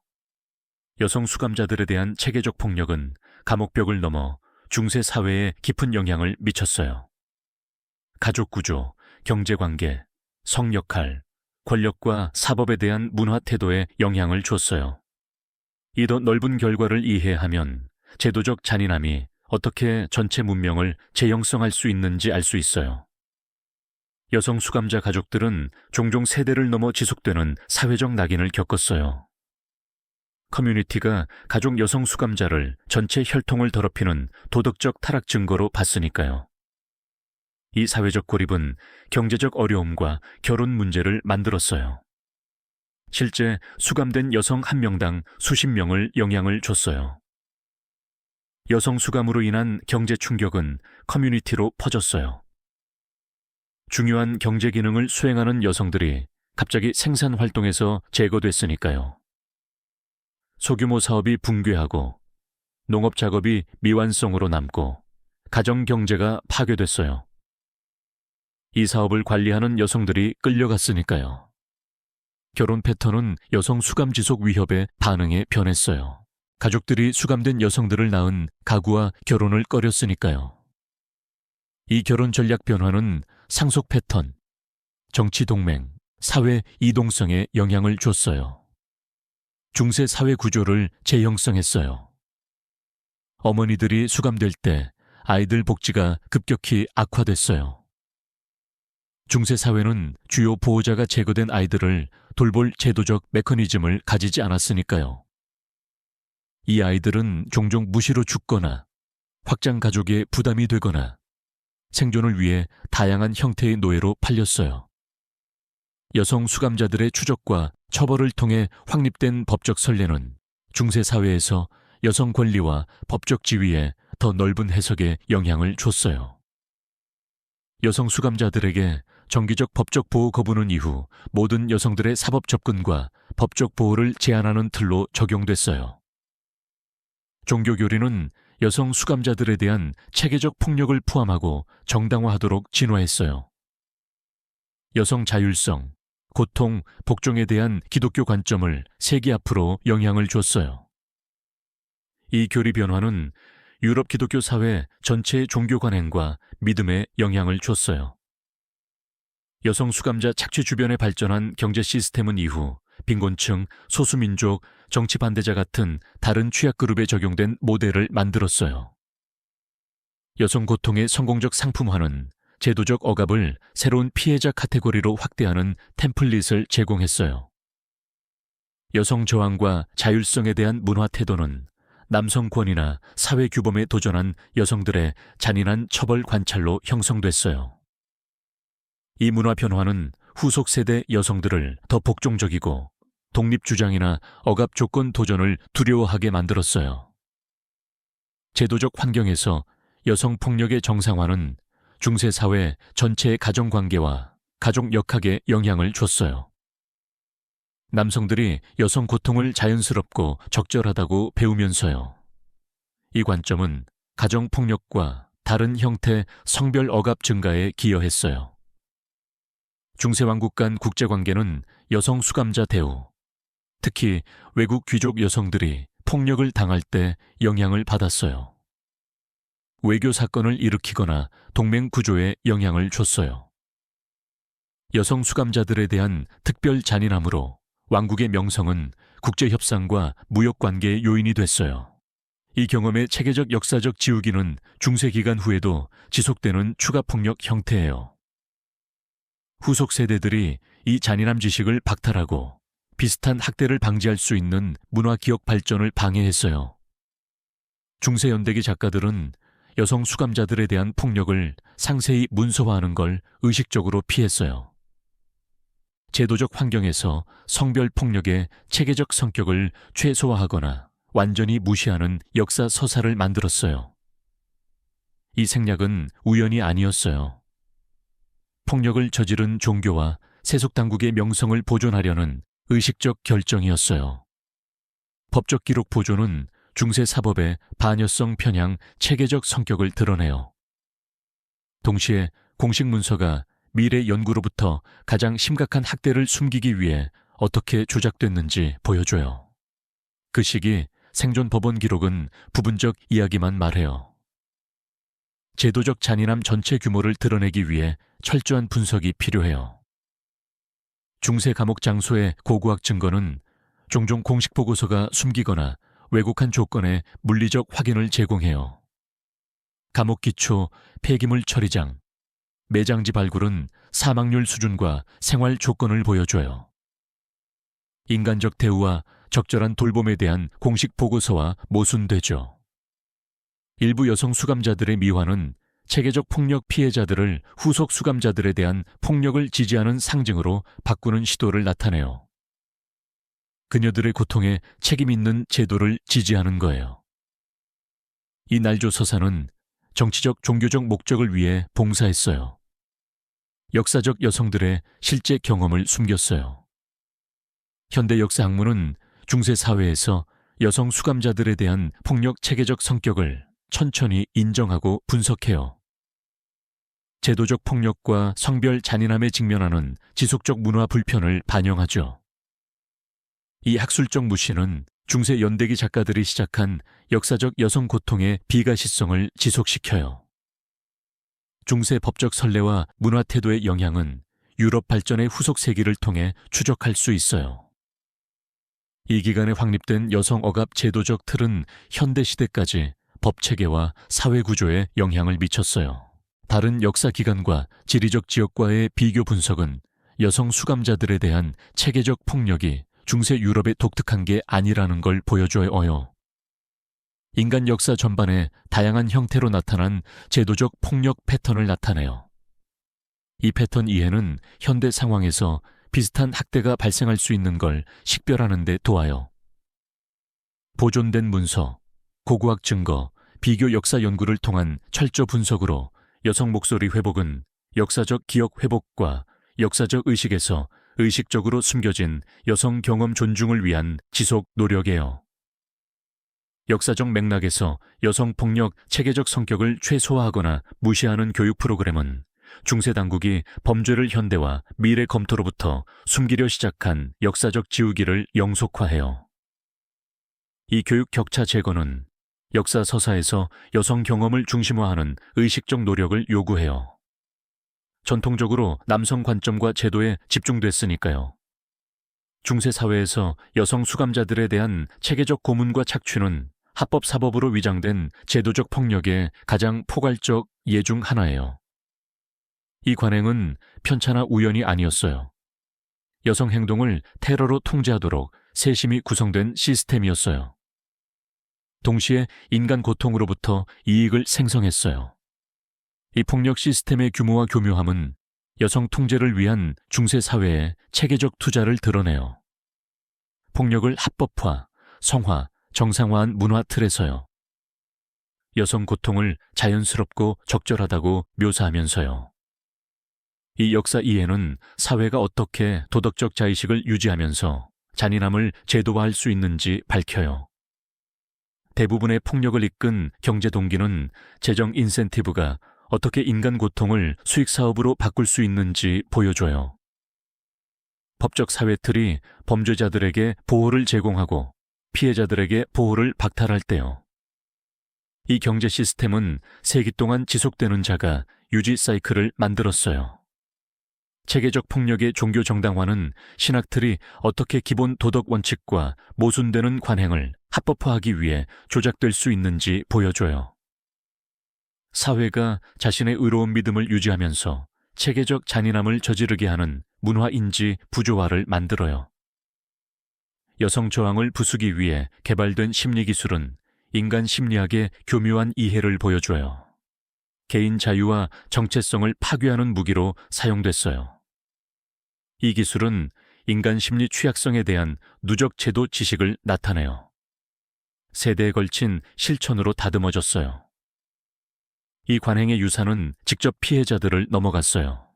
여성 수감자들에 대한 체계적 폭력은 감옥벽을 넘어 중세 사회에 깊은 영향을 미쳤어요. 가족 구조, 경제관계, 성역할, 권력과 사법에 대한 문화 태도에 영향을 줬어요. 이 더 넓은 결과를 이해하면 제도적 잔인함이 어떻게 전체 문명을 재형성할 수 있는지 알 수 있어요. 여성 수감자 가족들은 종종 세대를 넘어 지속되는 사회적 낙인을 겪었어요. 커뮤니티가 가족 여성 수감자를 전체 혈통을 더럽히는 도덕적 타락 증거로 봤으니까요. 이 사회적 고립은 경제적 어려움과 결혼 문제를 만들었어요. 실제 수감된 여성 한 명당 수십 명을 영향을 줬어요. 여성 수감으로 인한 경제 충격은 커뮤니티로 퍼졌어요. 중요한 경제 기능을 수행하는 여성들이 갑자기 생산 활동에서 제거됐으니까요. 소규모 사업이 붕괴하고 농업 작업이 미완성으로 남고 가정 경제가 파괴됐어요. 이 사업을 관리하는 여성들이 끌려갔으니까요. 결혼 패턴은 여성 수감 지속 위협에 반응해 변했어요. 가족들이 수감된 여성들을 낳은 가구와 결혼을 꺼렸으니까요. 이 결혼 전략 변화는 상속 패턴, 정치 동맹, 사회 이동성에 영향을 줬어요. 중세 사회 구조를 재형성했어요. 어머니들이 수감될 때 아이들 복지가 급격히 악화됐어요. 중세 사회는 주요 보호자가 제거된 아이들을 돌볼 제도적 메커니즘을 가지지 않았으니까요. 이 아이들은 종종 무시로 죽거나 확장 가족에 부담이 되거나 생존을 위해 다양한 형태의 노예로 팔렸어요. 여성 수감자들의 추적과 처벌을 통해 확립된 법적 선례는 중세 사회에서 여성 권리와 법적 지위에 더 넓은 해석에 영향을 줬어요. 여성 수감자들에게 정기적 법적 보호 거부는 이후 모든 여성들의 사법 접근과 법적 보호를 제한하는 틀로 적용됐어요. 종교교리는 여성 수감자들에 대한 체계적 폭력을 포함하고 정당화하도록 진화했어요. 여성 자율성, 고통, 복종에 대한 기독교 관점을 세기 앞으로 영향을 줬어요. 이 교리 변화는 유럽 기독교 사회 전체의 종교 관행과 믿음에 영향을 줬어요. 여성 수감자 착취 주변에 발전한 경제 시스템은 이후 빈곤층, 소수민족, 정치 반대자 같은 다른 취약그룹에 적용된 모델을 만들었어요. 여성 고통의 성공적 상품화는 제도적 억압을 새로운 피해자 카테고리로 확대하는 템플릿을 제공했어요. 여성 저항과 자율성에 대한 문화 태도는 남성 권위나 사회 규범에 도전한 여성들의 잔인한 처벌 관찰로 형성됐어요. 이 문화 변화는 후속 세대 여성들을 더 복종적이고 독립주장이나 억압 조건 도전을 두려워하게 만들었어요. 제도적 환경에서 여성 폭력의 정상화는 중세 사회 전체의 가정관계와 가족 역학에 영향을 줬어요. 남성들이 여성 고통을 자연스럽고 적절하다고 배우면서요. 이 관점은 가정폭력과 다른 형태 성별 억압 증가에 기여했어요. 중세왕국 간 국제관계는 여성 수감자 대우, 특히 외국 귀족 여성들이 폭력을 당할 때 영향을 받았어요. 외교 사건을 일으키거나 동맹 구조에 영향을 줬어요. 여성 수감자들에 대한 특별 잔인함으로 왕국의 명성은 국제협상과 무역관계의 요인이 됐어요. 이 경험의 체계적 역사적 지우기는 중세 기간 후에도 지속되는 추가폭력 형태예요. 후속 세대들이 이 잔인함 지식을 박탈하고 비슷한 학대를 방지할 수 있는 문화기억 발전을 방해했어요. 중세 연대기 작가들은 여성 수감자들에 대한 폭력을 상세히 문서화하는 걸 의식적으로 피했어요. 제도적 환경에서 성별 폭력의 체계적 성격을 최소화하거나 완전히 무시하는 역사 서사를 만들었어요. 이 생략은 우연이 아니었어요. 폭력을 저지른 종교와 세속 당국의 명성을 보존하려는 의식적 결정이었어요. 법적 기록 보존은 중세 사법의 반여성 편향 체계적 성격을 드러내요. 동시에 공식 문서가 미래 연구로부터 가장 심각한 학대를 숨기기 위해 어떻게 조작됐는지 보여줘요. 그 시기 생존 법원 기록은 부분적 이야기만 말해요. 제도적 잔인함 전체 규모를 드러내기 위해 철저한 분석이 필요해요. 중세 감옥 장소의 고고학 증거는 종종 공식 보고서가 숨기거나 왜곡한 조건에 물리적 확인을 제공해요. 감옥 기초, 폐기물 처리장, 매장지 발굴은 사망률 수준과 생활 조건을 보여줘요. 인간적 대우와 적절한 돌봄에 대한 공식 보고서와 모순되죠. 일부 여성 수감자들의 미화는 체계적 폭력 피해자들을 후속 수감자들에 대한 폭력을 지지하는 상징으로 바꾸는 시도를 나타내요. 그녀들의 고통에 책임 있는 제도를 지지하는 거예요. 이 날조 서사는 정치적 종교적 목적을 위해 봉사했어요. 역사적 여성들의 실제 경험을 숨겼어요. 현대 역사 학문은 중세 사회에서 여성 수감자들에 대한 폭력 체계적 성격을 천천히 인정하고 분석해요. 제도적 폭력과 성별 잔인함에 직면하는 지속적 문화 불편을 반영하죠. 이 학술적 무시는 중세 연대기 작가들이 시작한 역사적 여성 고통의 비가시성을 지속시켜요. 중세 법적 선례와 문화 태도의 영향은 유럽 발전의 후속 세기를 통해 추적할 수 있어요. 이 기간에 확립된 여성 억압 제도적 틀은 현대 시대까지 법 체계와 사회 구조에 영향을 미쳤어요. 다른 역사 기간과 지리적 지역과의 비교 분석은 여성 수감자들에 대한 체계적 폭력이 중세 유럽에 독특한 게 아니라는 걸 보여줘요. 인간 역사 전반에 다양한 형태로 나타난 제도적 폭력 패턴을 나타내요. 이 패턴 이해는 현대 상황에서 비슷한 학대가 발생할 수 있는 걸 식별하는 데 도와요. 보존된 문서, 고고학 증거, 비교 역사 연구를 통한 철저 분석으로 여성 목소리 회복은 역사적 기억 회복과 역사적 의식에서 의식적으로 숨겨진 여성 경험 존중을 위한 지속 노력이에요. 역사적 맥락에서 여성 폭력 체계적 성격을 최소화하거나 무시하는 교육 프로그램은 중세 당국이 범죄를 현대와 미래 검토로부터 숨기려 시작한 역사적 지우기를 영속화해요. 이 교육 격차 제거는 역사 서사에서 여성 경험을 중심화하는 의식적 노력을 요구해요. 전통적으로 남성 관점과 제도에 집중됐으니까요. 중세 사회에서 여성 수감자들에 대한 체계적 고문과 착취는 합법 사법으로 위장된 제도적 폭력의 가장 포괄적 예 중 하나예요. 이 관행은 편차나 우연이 아니었어요. 여성 행동을 테러로 통제하도록 세심히 구성된 시스템이었어요. 동시에 인간 고통으로부터 이익을 생성했어요. 이 폭력 시스템의 규모와 교묘함은 여성 통제를 위한 중세 사회의 체계적 투자를 드러내요. 폭력을 합법화, 성화, 정상화한 문화 틀에서요. 여성 고통을 자연스럽고 적절하다고 묘사하면서요. 이 역사 이해는 사회가 어떻게 도덕적 자의식을 유지하면서 잔인함을 제도화할 수 있는지 밝혀요. 대부분의 폭력을 이끈 경제 동기는 재정 인센티브가 어떻게 인간 고통을 수익 사업으로 바꿀 수 있는지 보여줘요. 법적 사회 틀이 범죄자들에게 보호를 제공하고 피해자들에게 보호를 박탈할 때요. 이 경제 시스템은 세기 동안 지속되는 자가 유지 사이클을 만들었어요. 체계적 폭력의 종교 정당화는 신학 틀이 어떻게 기본 도덕 원칙과 모순되는 관행을 합법화하기 위해 조작될 수 있는지 보여줘요. 사회가 자신의 의로운 믿음을 유지하면서 체계적 잔인함을 저지르게 하는 문화인지 부조화를 만들어요. 여성 저항을 부수기 위해 개발된 심리기술은 인간 심리학의 교묘한 이해를 보여줘요. 개인 자유와 정체성을 파괴하는 무기로 사용됐어요. 이 기술은 인간 심리 취약성에 대한 누적 제도 지식을 나타내요. 세대에 걸친 실천으로 다듬어졌어요. 이 관행의 유산은 직접 피해자들을 넘어갔어요.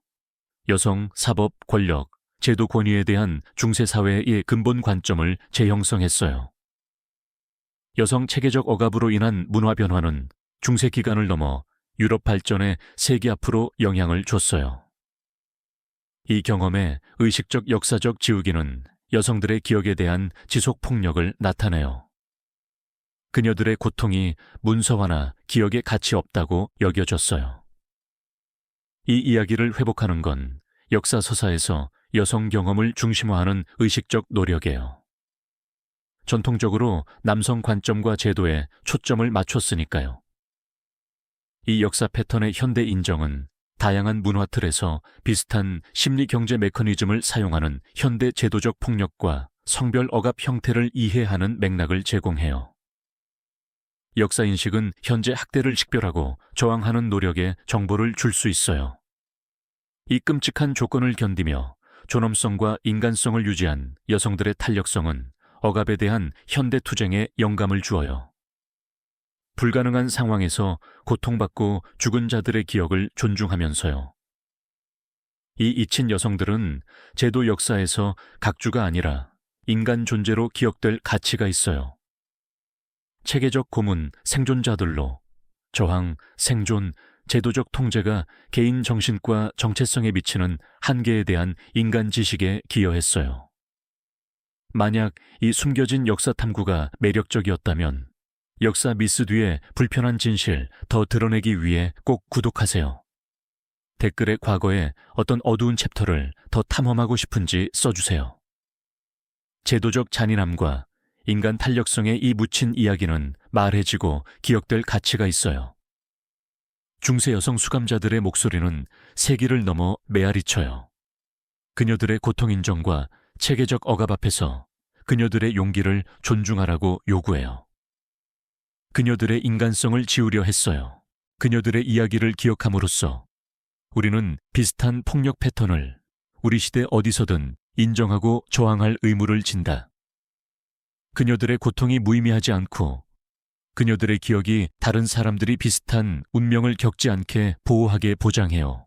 여성, 사법, 권력, 제도 권위에 대한 중세 사회의 근본 관점을 재형성했어요. 여성 체계적 억압으로 인한 문화 변화는 중세 기간을 넘어 유럽 발전에 세기 앞으로 영향을 줬어요. 이 경험의 의식적 역사적 지우기는 여성들의 기억에 대한 지속 폭력을 나타내요. 그녀들의 고통이 문서화나 기억에 가치 없다고 여겨졌어요. 이 이야기를 회복하는 건 역사 서사에서 여성 경험을 중심화하는 의식적 노력이에요. 전통적으로 남성 관점과 제도에 초점을 맞췄으니까요. 이 역사 패턴의 현대 인정은 다양한 문화 틀에서 비슷한 심리 경제 메커니즘을 사용하는 현대 제도적 폭력과 성별 억압 형태를 이해하는 맥락을 제공해요. 역사 인식은 현재 학대를 식별하고 저항하는 노력에 정보를 줄 수 있어요. 이 끔찍한 조건을 견디며 존엄성과 인간성을 유지한 여성들의 탄력성은 억압에 대한 현대 투쟁에 영감을 주어요. 불가능한 상황에서 고통받고 죽은 자들의 기억을 존중하면서요. 이 잊힌 여성들은 제도 역사에서 각주가 아니라 인간 존재로 기억될 가치가 있어요. 체계적 고문, 생존자들로 저항, 생존, 제도적 통제가 개인 정신과 정체성에 미치는 한계에 대한 인간 지식에 기여했어요. 만약 이 숨겨진 역사 탐구가 매력적이었다면 역사 미스 뒤에 불편한 진실 더 드러내기 위해 꼭 구독하세요. 댓글에 과거의 어떤 어두운 챕터를 더 탐험하고 싶은지 써주세요. 제도적 잔인함과 인간 탄력성의 이 묻힌 이야기는 말해지고 기억될 가치가 있어요. 중세 여성 수감자들의 목소리는 세기를 넘어 메아리쳐요. 그녀들의 고통 인정과 체계적 억압 앞에서 그녀들의 용기를 존중하라고 요구해요. 그녀들의 인간성을 지우려 했어요. 그녀들의 이야기를 기억함으로써 우리는 비슷한 폭력 패턴을 우리 시대 어디서든 인정하고 저항할 의무를 진다. 그녀들의 고통이 무의미하지 않고 그녀들의 기억이 다른 사람들이 비슷한 운명을 겪지 않게 보호하게 보장해요.